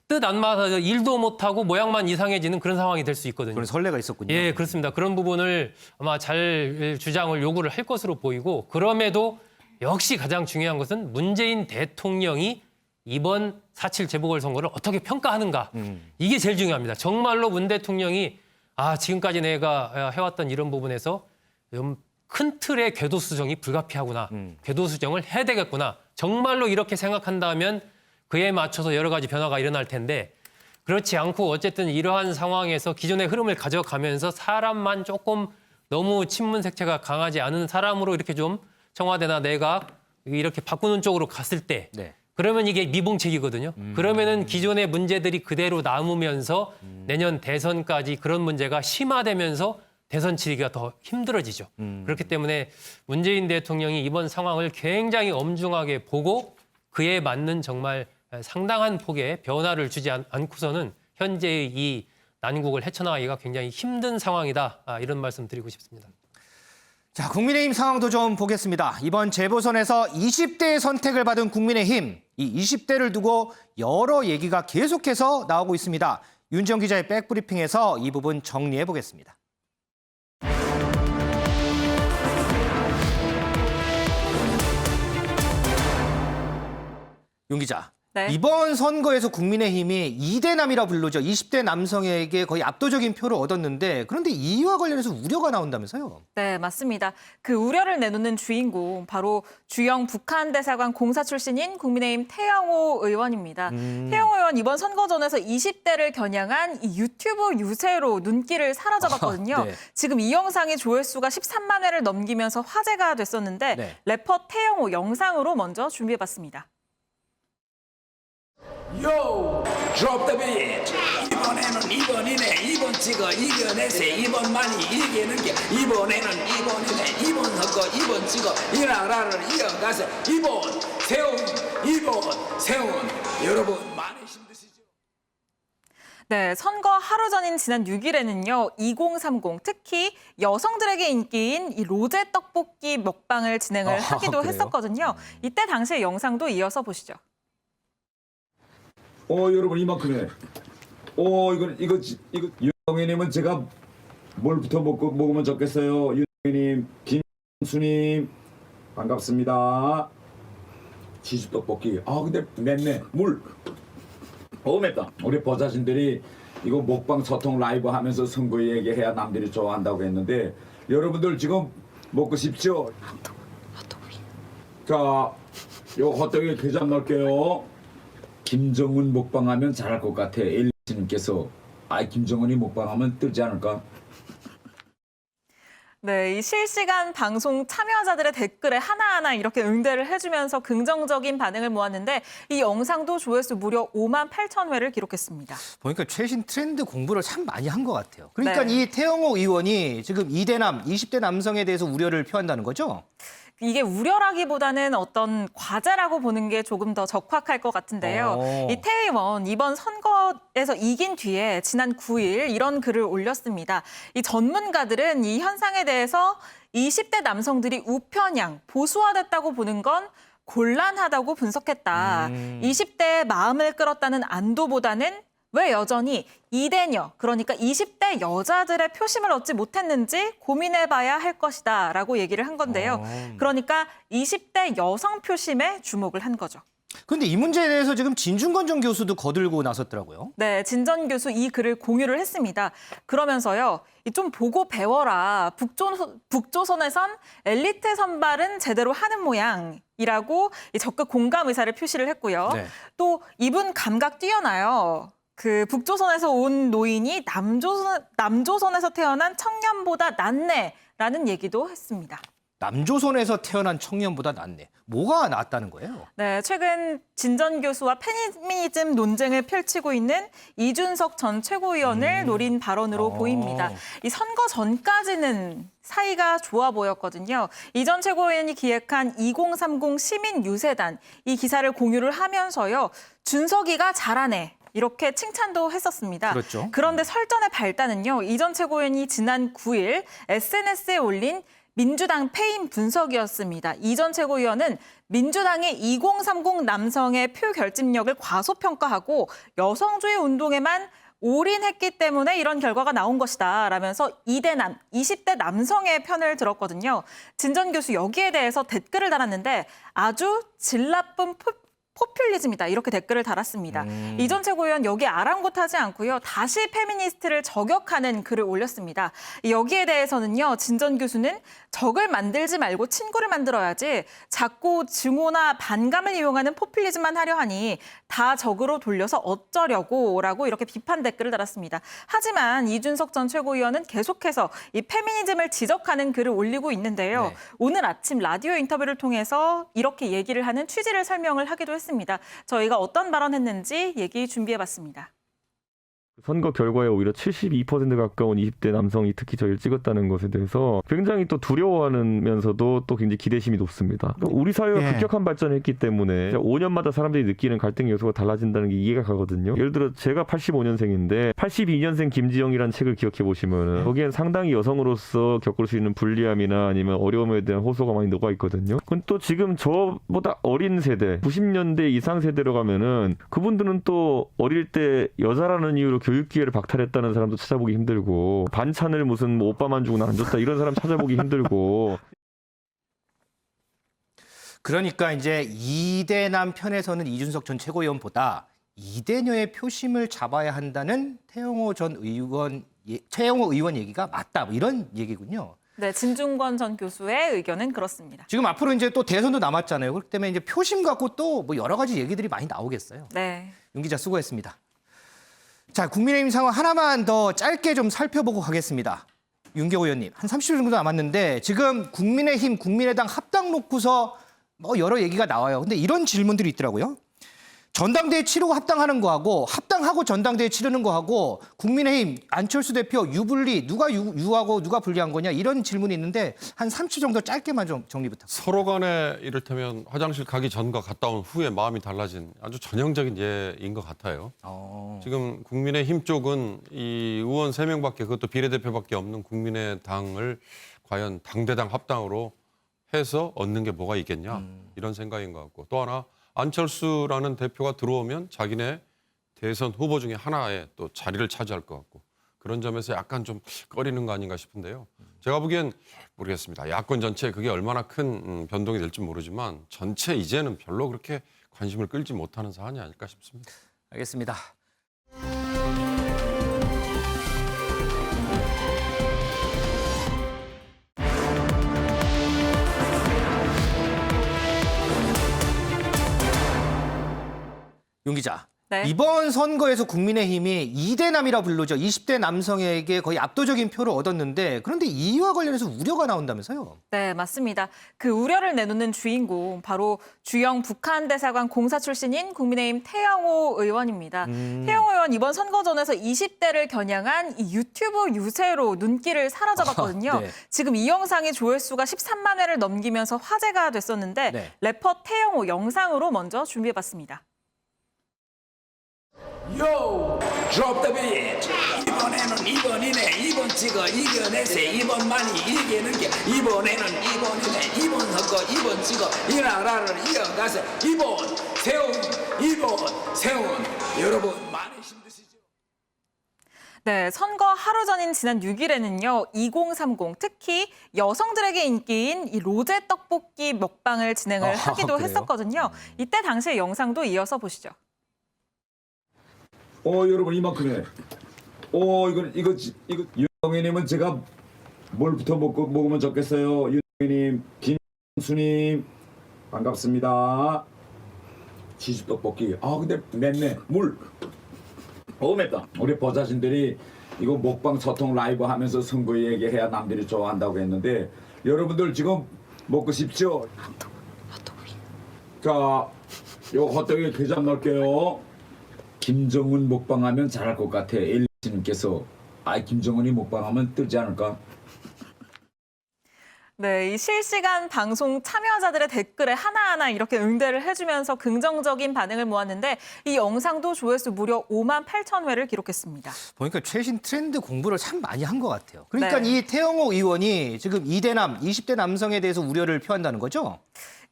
뜻 안 맞아서 일도 못하고 모양만 이상해지는 그런 상황이 될 수 있거든요. 그런 선례가 있었군요. 예, 그렇습니다. 그런 부분을 아마 잘 주장을 요구를 할 것으로 보이고, 그럼에도 역시 가장 중요한 것은 문재인 대통령이 이번 4.7 재보궐선거를 어떻게 평가하는가. 이게 제일 중요합니다. 정말로 문 대통령이 지금까지 내가 해왔던 이런 부분에서 좀 큰 틀의 궤도 수정이 불가피하구나. 궤도 수정을 해야 되겠구나. 정말로 이렇게 생각한다면 그에 맞춰서 여러 가지 변화가 일어날 텐데, 그렇지 않고 어쨌든 이러한 상황에서 기존의 흐름을 가져가면서 사람만 조금 너무 친문 색채가 강하지 않은 사람으로 이렇게 좀 청와대나 내각 이렇게 바꾸는 쪽으로 갔을 때 그러면 이게 미봉책이거든요. 그러면은 기존의 문제들이 그대로 남으면서 내년 대선까지 그런 문제가 심화되면서 대선 치르기가 더 힘들어지죠. 그렇기 때문에 문재인 대통령이 이번 상황을 굉장히 엄중하게 보고 그에 맞는 정말 상당한 폭의 변화를 주지 않고서는 현재의 이 난국을 헤쳐나가기가 굉장히 힘든 상황이다. 이런 말씀 드리고 싶습니다. 자, 국민의힘 상황도 좀 보겠습니다. 이번 재보선에서 20대의 선택을 받은 국민의힘, 이 20대를 두고 여러 얘기가 계속해서 나오고 있습니다. 윤지영 기자의 백브리핑에서 이 부분 정리해 보겠습니다. 윤 기자, 네. 이번 선거에서 국민의힘이 2대남이라 불르죠. 20대 남성에게 거의 압도적인 표를 얻었는데, 그런데 이와 관련해서 우려가 나온다면서요? 네, 맞습니다. 그 우려를 내놓는 주인공 바로 주영 북한 대사관 공사 출신인 국민의힘 태영호 의원입니다. 태영호 의원 이번 선거전에서 20대를 겨냥한 이 유튜브 유세로 눈길을 사로잡았거든요. 네. 지금 이 영상이 조회수가 13만 회를 넘기면서 화제가 됐었는데 래퍼 태영호 영상으로 먼저 준비해봤습니다. Yo, drop the beat. 이번에는 2번이네. 2번 찍어 이겨내세. 2번만이 이기는 게 이번이네. 2번 섞어 2번 찍어 이 나라를 이어가세. 2번 세운 2번 세운 여러분 많이 힘드시죠? 네, 선거 하루 전인 지난 6일에는요. 2030 특히 여성들에게 인기인 이 로제 떡볶이 먹방을 진행을 하기도 했었거든요. 이때 당시의 영상도 이어서 보시죠. 여러분 이만큼에 이거 윤영희님은 제가 뭘부터 먹으면 좋겠어요. 윤영희님, 김수님 반갑습니다. 치즈 떡볶이. 근데 맵네. 물. 맵다. 우리 보좌진들이 이거 먹방 소통 라이브 하면서 선거 얘기해야 남들이 좋아한다고 했는데 여러분들 지금 먹고 싶죠? 자, 요 호떡에 게장 넣을게요. 김정은 먹방하면 잘할 것 같아. 엘리씨님께서 김정은이 먹방하면 뜨지 않을까? 네, 이 실시간 방송 참여자들의 댓글에 하나하나 이렇게 응대를 해주면서 긍정적인 반응을 모았는데 이 영상도 조회수 무려 5만 8천 회를 기록했습니다. 보니까 최신 트렌드 공부를 참 많이 한 것 같아요. 그러니까 이 태영호 의원이 지금 2대남, 20대 남성에 대해서 우려를 표한다는 거죠? 이게 우려라기보다는 어떤 과제라고 보는 게 조금 더 적확할 것 같은데요. 이 태 의원 이번 선거에서 이긴 뒤에 지난 9일 이런 글을 올렸습니다. 이 전문가들은 이 현상에 대해서 20대 남성들이 우편향, 보수화됐다고 보는 건 곤란하다고 분석했다. 20대의 마음을 끌었다는 안도보다는 왜 여전히 2대녀, 그러니까 20대 여자들의 표심을 얻지 못했는지 고민해봐야 할 것이다 라고 얘기를 한 건데요. 그러니까 20대 여성 표심에 주목을 한 거죠. 그런데 이 문제에 대해서 지금 진중권 전 교수도 거들고 나섰더라고요. 네, 진 전 교수 이 글을 공유를 했습니다. 그러면서요, 좀 보고 배워라. 북조선에선 엘리트 선발은 제대로 하는 모양이라고 적극 공감 의사를 표시를 했고요. 또 이분 감각 뛰어나요. 그 북조선에서 온 노인이 남조선에서 태어난 청년보다 낫네라는 얘기도 했습니다. 남조선에서 태어난 청년보다 낫네. 뭐가 낫다는 거예요? 네, 최근 진전 교수와 페미니즘 논쟁을 펼치고 있는 이준석 전 최고위원을 노린 발언으로 보입니다. 이 선거 전까지는 사이가 좋아 보였거든요. 이 전 최고위원이 기획한 2030 시민 유세단 이 기사를 공유를 하면서요. 준석이가 잘하네. 이렇게 칭찬도 했었습니다. 그렇죠. 그런데 설전의 발단은요. 이 전 최고위원이 지난 9일 SNS에 올린 민주당 패임 분석이었습니다. 이 전 최고위원은 민주당의 2030 남성의 표 결집력을 과소평가하고 여성주의 운동에만 올인했기 때문에 이런 결과가 나온 것이다 라면서 20대 남성의 편을 들었거든요. 진전 교수 여기에 대해서 댓글을 달았는데 아주 질 나쁜 포퓰리즘이다 이렇게 댓글을 달았습니다. 이 전 최고위원 여기에 아랑곳하지 않고요. 다시 페미니스트를 저격하는 글을 올렸습니다. 여기에 대해서는요. 진전 교수는 적을 만들지 말고 친구를 만들어야지 자꾸 증오나 반감을 이용하는 포퓰리즘만 하려 하니 다 적으로 돌려서 어쩌려고 라고 이렇게 비판 댓글을 달았습니다. 하지만 이준석 전 최고위원은 계속해서 이 페미니즘을 지적하는 글을 올리고 있는데요. 네. 오늘 아침 라디오 인터뷰를 통해서 이렇게 얘기를 하는 취지를 설명을 하기도 했습니다. 저희가 어떤 발언했는지 얘기 준비해봤습니다. 선거 결과에 오히려 72% 가까운 20대 남성이 특히 저희를 찍었다는 것에 대해서 굉장히 또 두려워하면서도 또 굉장히 기대심이 높습니다. 우리 사회가 급격한 발전을 했기 때문에 5년마다 사람들이 느끼는 갈등 요소가 달라진다는 게 이해가 가거든요. 예를 들어 제가 85년생인데 82년생 김지영이라는 책을 기억해 보시면은 거기엔 상당히 여성으로서 겪을 수 있는 불리함이나 아니면 어려움에 대한 호소가 많이 녹아 있거든요. 그건 또 지금 저보다 어린 세대, 90년대 이상 세대로 가면은 그분들은 또 어릴 때 여자라는 이유로 교육 기회를 박탈했다는 사람도 찾아보기 힘들고 반찬을 무슨 뭐 오빠만 주고 나 안 줬다 이런 사람 찾아보기 힘들고 그러니까 이제 이대남 편에서는 이준석 전 최고위원보다 이대녀의 표심을 잡아야 한다는 태영호 의원 얘기가 맞다 뭐 이런 얘기군요. 네, 진중권 전 교수의 의견은 그렇습니다. 지금 앞으로 이제 또 대선도 남았잖아요. 그렇기 때문에 이제 표심 갖고 또 뭐 여러 가지 얘기들이 많이 나오겠어요. 네. 윤 기자 수고했습니다. 자, 국민의힘 상황 하나만 더 짧게 좀 살펴보고 가겠습니다. 윤계호 의원님, 한 30초 정도 남았는데 지금 국민의힘, 국민의당 합당 놓고서 뭐 여러 얘기가 나와요. 근데 이런 질문들이 있더라고요. 전당대회 치르고 합당하는 거하고 합당하고 전당대회 치르는 거하고 국민의힘 안철수 대표 유불리 누가 유하고 누가 불리한 거냐 이런 질문이 있는데 한 30초 정도 짧게만 좀 정리 부탁드립니다. 서로 간에 이를테면 화장실 가기 전과 갔다 온 후에 마음이 달라진 아주 전형적인 예인 것 같아요. 지금 국민의힘 쪽은 이 의원 3명밖에 그것도 비례대표밖에 없는 국민의당을 과연 당대당 합당으로 해서 얻는 게 뭐가 있겠냐 이런 생각인 것 같고 또 하나 안철수라는 대표가 들어오면 자기네 대선 후보 중에 하나에 또 자리를 차지할 것 같고 그런 점에서 약간 좀 꺼리는 거 아닌가 싶은데요. 제가 보기엔 모르겠습니다. 야권 전체에 그게 얼마나 큰 변동이 될지 모르지만 전체 이제는 별로 그렇게 관심을 끌지 못하는 사안이 아닐까 싶습니다. 알겠습니다. 윤 기자, 네. 이번 선거에서 국민의힘이 2대남이라 부르죠. 20대 남성에게 거의 압도적인 표를 얻었는데 그런데 이와 관련해서 우려가 나온다면서요? 네, 맞습니다. 그 우려를 내놓는 주인공 바로 주영 북한 대사관 공사 출신인 국민의힘 태영호 의원입니다. 태영호 의원 이번 선거전에서 20대를 겨냥한 이 유튜브 유세로 눈길을 사로잡았거든요. 네. 지금 이 영상이 조회수가 13만 회를 넘기면서 화제가 됐었는데 네. 래퍼 태영호 영상으로 먼저 준비해봤습니다. Yo, drop the beat. 이번에는 2번이네. 2번 찍어 이겨내세. 2번 많이 이기는 게 이번에는 2번이네. 2번 섞어 2번 찍어 이 나라를 이어가세. 2번 세운 2번 세운 여러분 많이 힘드시죠? 네, 선거 하루 전인 지난 6일에는요. 2030 특히 여성들에게 인기인 이 로제 떡볶이 먹방을 진행을 하기도 그래요? 했었거든요. 이때 당시의 영상도 이어서 보시죠. 여러분 이만큼에 이거 윤영희님은 제가 뭘부터 먹으면 좋겠어요. 윤영희님, 김수님 반갑습니다. 치즈 떡볶이. 근데 맵네. 물. 맵다. 우리 보좌진들이 이거 먹방 소통 라이브 하면서 선거 얘기해야 남들이 좋아한다고 했는데 여러분들 지금 먹고 싶죠? 자, 요 헛떡이 게장 넣을게요. 김정은 먹방하면 잘할 것 같아. 엘리씨님께서 김정은이 먹방하면 뜨지 않을까? 네, 이 실시간 방송 참여자들의 댓글에 하나하나 이렇게 응대를 해주면서 긍정적인 반응을 모았는데 이 영상도 조회수 무려 5만 8천 회를 기록했습니다. 보니까 최신 트렌드 공부를 참 많이 한 것 같아요. 그러니까 네. 이 태영호 의원이 지금 20대 남성에 대해서 우려를 표한다는 거죠?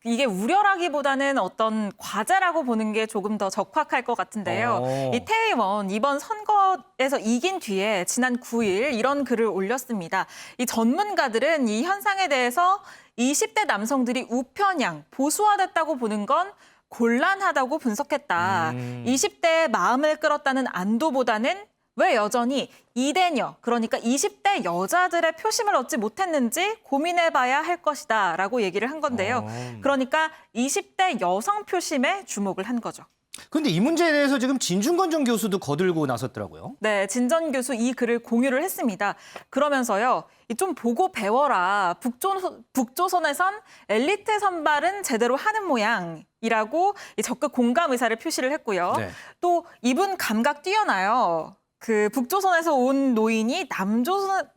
이게 우려라기보다는 어떤 과제라고 보는 게 조금 더 적확할 것 같은데요. 이 태 의원 이번 선거에서 이긴 뒤에 지난 9일 이런 글을 올렸습니다. 이 전문가들은 이 현상에 대해서 20대 남성들이 우편향, 보수화됐다고 보는 건 곤란하다고 분석했다. 20대의 마음을 끌었다는 안도보다는 왜 여전히 이대녀, 그러니까 20대 여자들의 표심을 얻지 못했는지 고민해봐야 할 것이다 라고 얘기를 한 건데요. 그러니까 20대 여성 표심에 주목을 한 거죠. 그런데 이 문제에 대해서 지금 진중권 전 교수도 거들고 나섰더라고요. 네, 진 전 교수 이 글을 공유를 했습니다. 그러면서요, 좀 보고 배워라. 북조선에선 엘리트 선발은 제대로 하는 모양이라고 적극 공감 의사를 표시를 했고요. 네. 또 이분 감각 뛰어나요. 그 북조선에서 온 노인이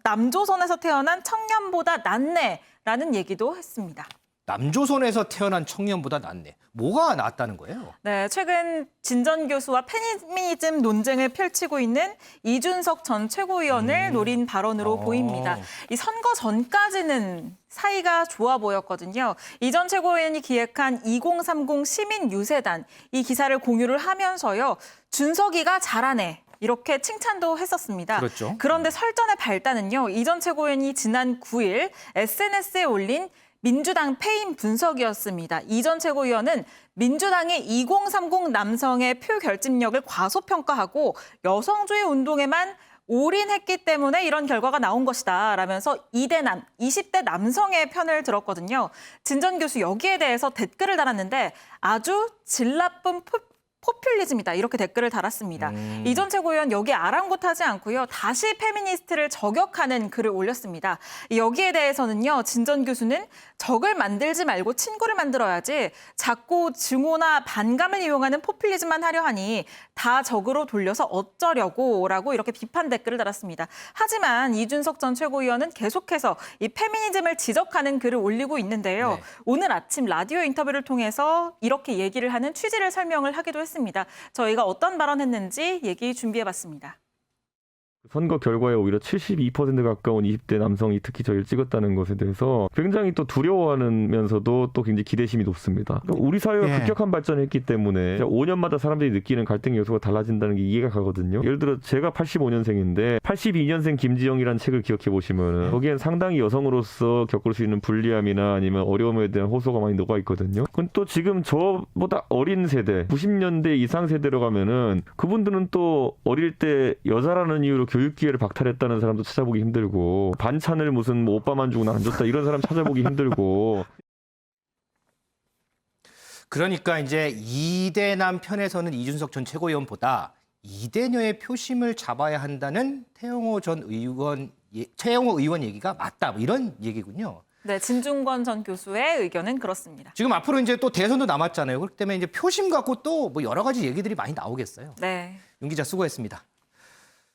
남조선에서 태어난 청년보다 낫네라는 얘기도 했습니다. 남조선에서 태어난 청년보다 낫네. 뭐가 낫다는 거예요? 네, 최근 진 전 교수와 페미니즘 논쟁을 펼치고 있는 이준석 전 최고위원을 노린 발언으로 보입니다. 이 선거 전까지는 사이가 좋아 보였거든요. 이 전 최고위원이 기획한 2030 시민 유세단 이 기사를 공유를 하면서요. 준석이가 잘하네. 이렇게 칭찬도 했었습니다. 그렇죠. 그런데 설전의 발단은요. 이 전 최고위원이 지난 9일 SNS에 올린 민주당 패임 분석이었습니다. 이 전 최고위원은 민주당의 2030 남성의 표 결집력을 과소평가하고 여성주의 운동에만 올인했기 때문에 이런 결과가 나온 것이다 라면서 20대 남성의 편을 들었거든요. 진 전 교수 여기에 대해서 댓글을 달았는데 아주 질 나쁜 포퓰리즘이다 이렇게 댓글을 달았습니다. 이 전 최고위원 여기 아랑곳하지 않고요. 다시 페미니스트를 저격하는 글을 올렸습니다. 여기에 대해서는요. 진 전 교수는 적을 만들지 말고 친구를 만들어야지 자꾸 증오나 반감을 이용하는 포퓰리즘만 하려 하니 다 적으로 돌려서 어쩌려고 라고 이렇게 비판 댓글을 달았습니다. 하지만 이준석 전 최고위원은 계속해서 이 페미니즘을 지적하는 글을 올리고 있는데요. 네. 오늘 아침 라디오 인터뷰를 통해서 이렇게 얘기를 하는 취지를 설명을 하기도 했습니다. 저희가 어떤 발언했는지 얘기 준비해봤습니다. 선거 결과에 오히려 72% 가까운 20대 남성이 특히 저희를 찍었다는 것에 대해서 굉장히 또 두려워하면서도 또 굉장히 기대심이 높습니다. 그러니까 우리 사회가 급격한 발전을 했기 때문에 5년마다 사람들이 느끼는 갈등 요소가 달라진다는 게 이해가 가거든요. 예를 들어 제가 85년생인데 82년생 김지영이라는 책을 기억해 보시면 거기엔 상당히 여성으로서 겪을 수 있는 불리함이나 아니면 어려움에 대한 호소가 많이 녹아 있거든요. 그건 또 지금 저보다 어린 세대, 90년대 이상 세대로 가면은 그분들은 또 어릴 때 여자라는 이유로 교육 기회를 박탈했다는 사람도 찾아보기 힘들고 반찬을 무슨 뭐 오빠만 주고 안 줬다 이런 사람 찾아보기 힘들고 그러니까 이제 이대남 편에서는 이준석 전 최고위원보다 이대녀의 표심을 잡아야 한다는 태영호 의원 얘기가 맞다 뭐 이런 얘기군요. 네, 진중권 전 교수의 의견은 그렇습니다. 지금 앞으로 이제 또 대선도 남았잖아요. 그렇기 때문에 이제 표심 갖고 또 뭐 여러 가지 얘기들이 많이 나오겠어요. 네. 윤 기자 수고했습니다.